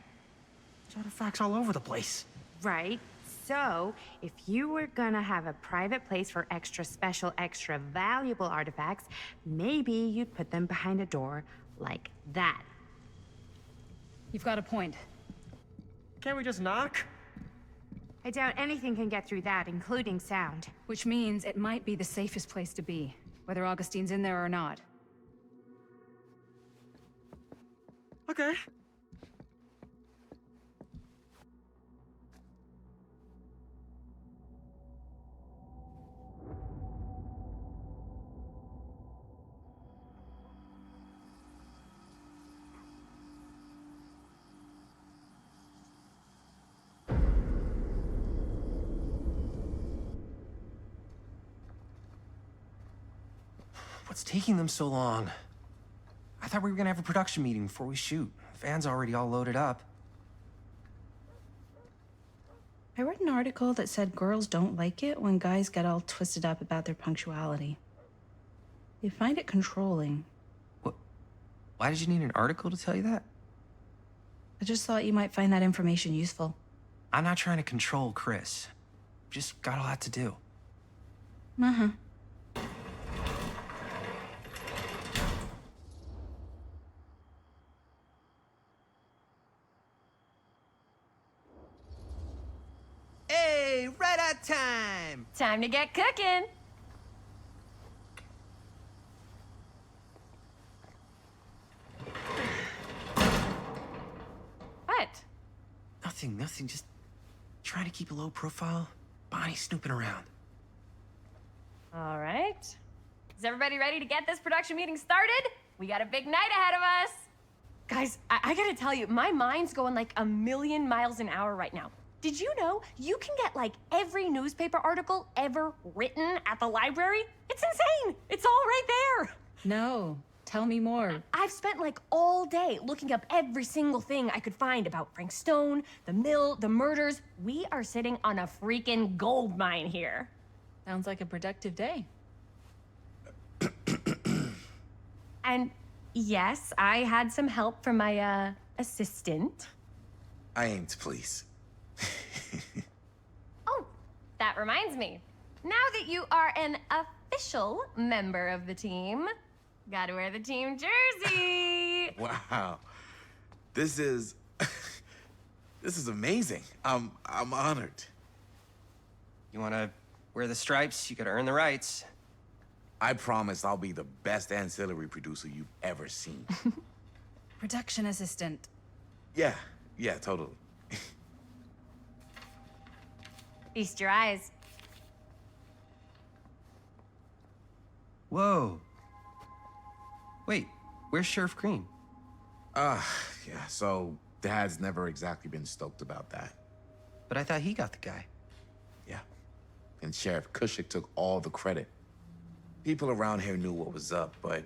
D: There's artifacts all over the place.
C: Right. So, if you were gonna have a private place for extra special, extra valuable artifacts, maybe you'd put them behind a door like that.
B: You've got a point.
D: Can't we just knock?
C: I doubt anything can get through that, including sound.
B: Which means it might be the safest place to be, whether Augustine's in there or not.
D: Okay.
H: What's taking them so long? I thought we were gonna have a production meeting before we shoot. The van's already all loaded up.
K: I read an article that said girls don't like it when guys get all twisted up about their punctuality. They find it controlling.
H: What? Why did you need an article to tell you that?
K: I just thought you might find that information useful.
H: I'm not trying to control Chris. Just got a lot to do.
K: Uh-huh.
J: Nut time!
G: Time to get cooking. What?
H: Nothing. Just trying to keep a low profile. Bonnie snooping around.
G: All right. Is everybody ready to get this production meeting started? We got a big night ahead of us. Guys, I gotta tell you, my mind's going like a million miles an hour right now. Did you know you can get like every newspaper article ever written at the library? It's insane. It's all right there.
K: No, tell me more.
G: I've spent like all day looking up every single thing I could find about Frank Stone, the mill, the murders. We are sitting on a freaking gold mine here.
K: Sounds like a productive day.
G: And yes, I had some help from my assistant.
M: I aim to please.
G: Oh, that reminds me. Now that you are an official member of the team, gotta wear the team jersey.
M: Wow. This is amazing. I'm honored.
J: You wanna wear the stripes? You gotta earn the rights.
M: I promise I'll be the best ancillary producer you've ever seen.
K: Production assistant.
M: Yeah, totally.
G: Feast your eyes.
J: Whoa. Wait, where's Sheriff Green?
M: Yeah, so Dad's never exactly been stoked about that.
J: But I thought he got the guy.
M: Yeah. And Sheriff Kushik took all the credit. People around here knew what was up, but...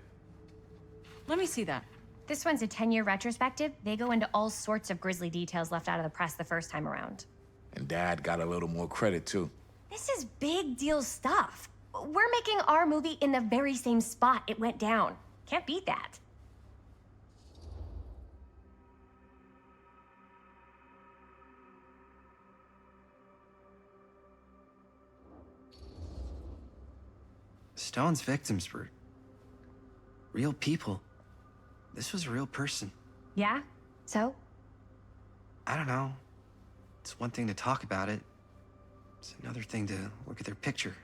K: Let me see that.
G: This one's a 10-year retrospective. They go into all sorts of grisly details left out of the press the first time around.
M: And Dad got a little more credit, too.
G: This is big deal stuff. We're making our movie in the very same spot it went down. Can't beat that.
H: Stone's victims were real people. This was a real person.
G: Yeah? So?
H: I don't know. It's one thing to talk about it. It's another thing to look at their picture.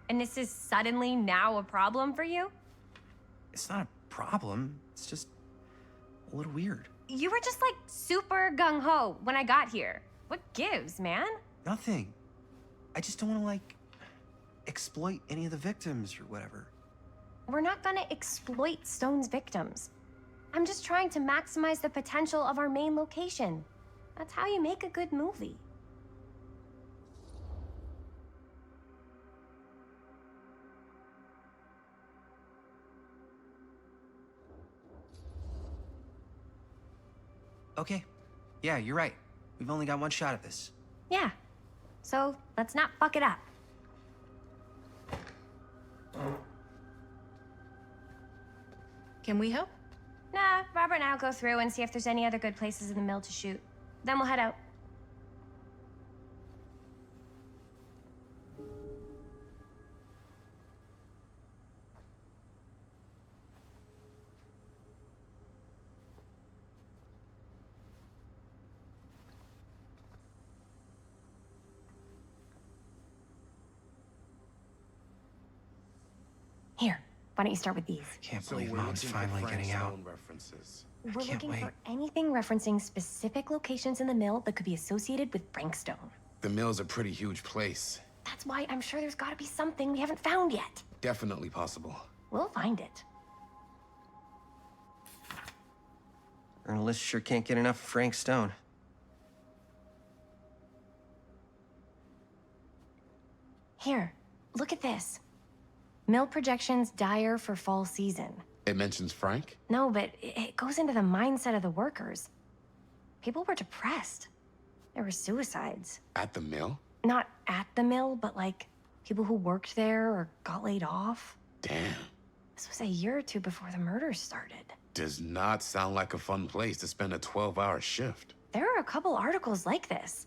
G: And this is suddenly now a problem for you?
H: It's not a problem. It's just a little weird.
G: You were just like super gung-ho when I got here. What gives, man?
H: Nothing. I just don't want to, like, exploit any of the victims or whatever.
G: We're not gonna exploit Stone's victims. I'm just trying to maximize the potential of our main location. That's how you make a good movie.
H: Okay. Yeah, you're right. We've only got one shot at this.
G: Yeah. So let's not fuck it up.
K: Can we help?
G: Nah, Robert and I'll go through and see if there's any other good places in the mill to shoot. Then we'll head out. Here, why don't you start with these?
H: Can't believe Mom's finally getting out.
M: References.
G: We're
H: can't
G: looking for
H: wait.
G: anything referencing specific locations in the mill that could be associated with Frank Stone.
M: The mill's a pretty huge place.
G: That's why I'm sure there's gotta be something we haven't found yet.
M: Definitely possible.
G: We'll find it.
J: Journalists sure can't get enough of Frank Stone.
G: Here, look at this. Mill projections dire for fall season.
M: It mentions Frank?
G: No, but it goes into the mindset of the workers. People were depressed. There were suicides.
M: At the mill?
G: Not at the mill, but like people who worked there or got laid off.
M: Damn.
G: This was a year or two before the murders started.
M: Does not sound like a fun place to spend a 12-hour shift.
G: There are a couple articles like this.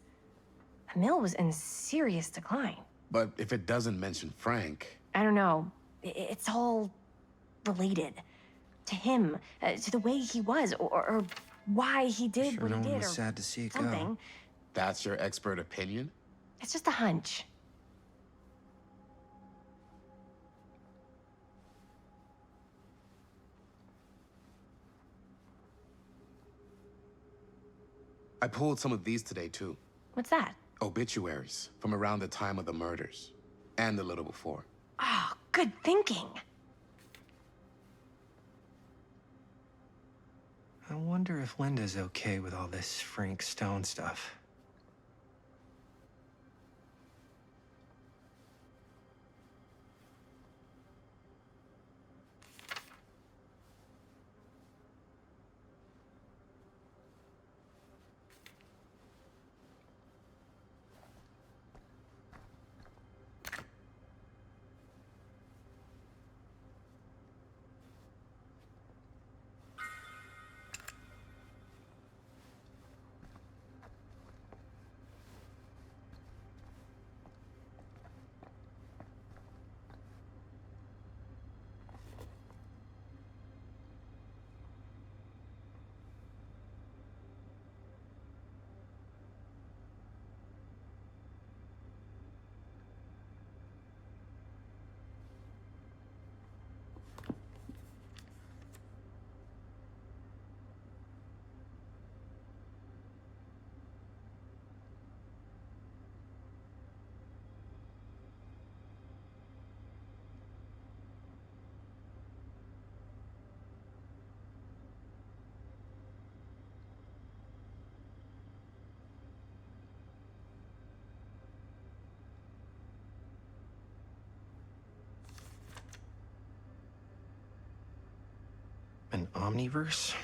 G: The mill was in serious decline.
M: But if it doesn't mention Frank...
G: I don't know. It's all related. To him, to the way he was, or why he did
H: Sure
G: what
H: no
G: he
H: one
G: did,
H: was
G: or
H: sad to see it
G: something.
H: go.
M: That's your expert opinion?
G: It's just a hunch.
N: I pulled some of these today, too.
G: What's that?
N: Obituaries from around the time of the murders, and a little before.
G: Oh, good thinking.
H: I wonder if Linda's okay with all this Frank Stone stuff. An omniverse?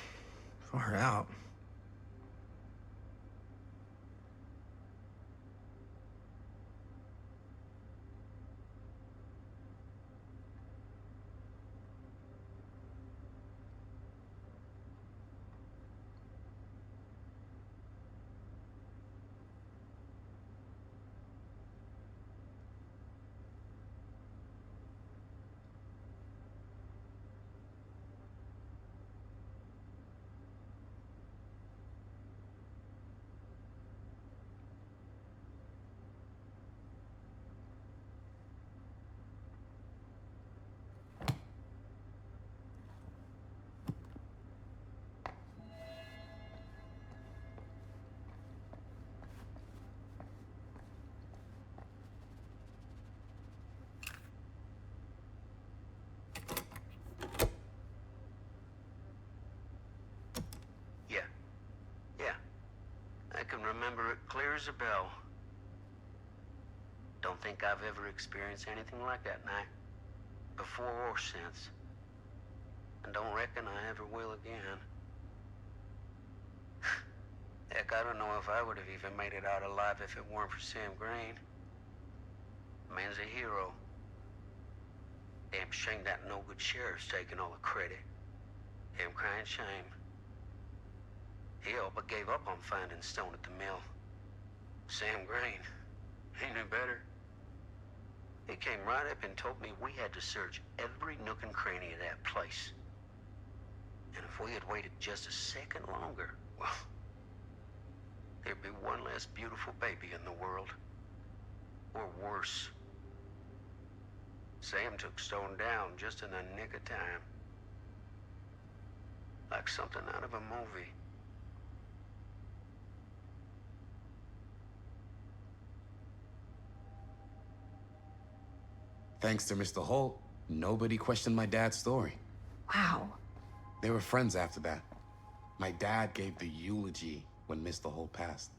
H: Far out.
O: I can remember it clear as a bell. Don't think I've ever experienced anything like that night, before or since. And don't reckon I ever will again. Heck, I don't know if I would have even made it out alive if it weren't for Sam Green. The man's a hero. Damn shame that no-good sheriff's taking all the credit. Damn crying shame. He all but gave up on finding Stone at the mill. Sam Green, he knew better. He came right up and told me we had to search every nook and cranny of that place. And if we had waited just a second longer, well, there'd be one less beautiful baby in the world. Or worse. Sam took Stone down just in the nick of time. Like something out of a movie.
N: Thanks to Mr. Holt, nobody questioned my dad's story.
G: Wow.
N: They were friends after that. My dad gave the eulogy when Mr. Holt passed.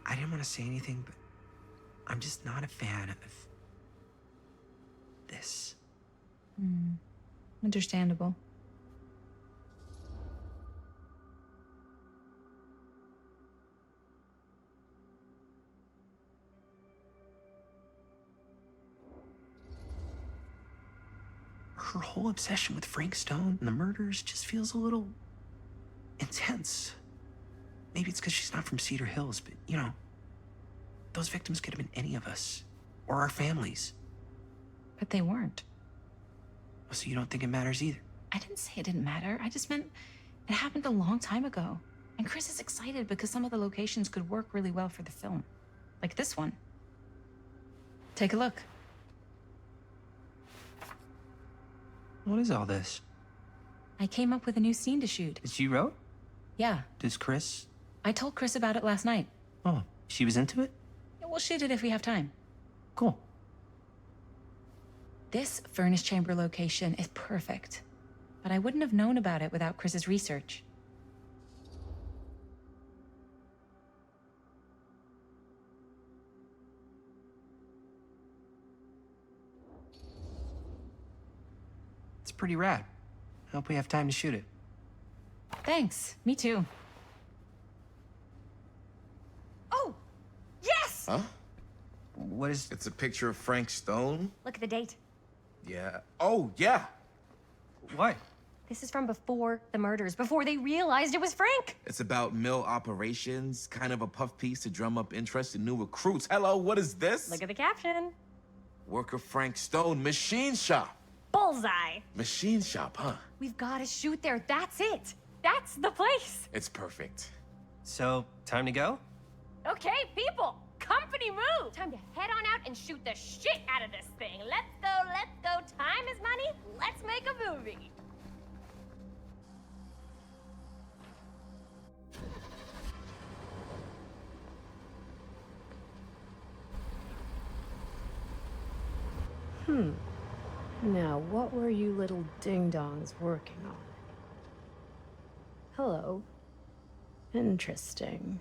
H: I didn't want to say anything, but I'm just not a fan of this.
K: Understandable.
H: Her whole obsession with Frank Stone and the murders just feels a little intense. Maybe it's because she's not from Cedar Hills, but, you know, those victims could have been any of us, or our families.
K: But they weren't.
H: So you don't think it matters either?
K: I didn't say it didn't matter. I just meant it happened a long time ago. And Chris is excited because some of the locations could work really well for the film. Like this one. Take a look.
H: What is all this?
K: I came up with a new scene to shoot.
H: That you wrote?
K: Yeah.
H: Does Chris?
K: I told Chris about it last night.
H: Oh, she was into it?
K: We'll shoot it if we have time.
H: Cool.
K: This furnace chamber location is perfect. But I wouldn't have known about it without Chris's research.
H: It's pretty rad. I hope we have time to shoot it.
K: Thanks. Me too.
G: Oh! Yes!
P: Huh?
H: What is...
P: It's a picture of Frank Stone?
G: Look at the date.
P: Yeah. Oh, yeah.
H: What?
G: This is from before the murders, before they realized it was Frank.
P: It's about mill operations, kind of a puff piece to drum up interest in new recruits. Hello, what is this?
G: Look at the caption.
P: Worker Frank Stone, machine shop.
G: Bullseye.
P: Machine shop, huh?
G: We've got to shoot there. That's it. That's the place.
P: It's perfect.
H: So, time to go?
G: Okay, people. Company move. Time to head on out and shoot the shit out of this thing. Let's go, let's go. Time is money. Let's make a movie.
A: Now, what were you little ding-dongs working on? Hello. Interesting.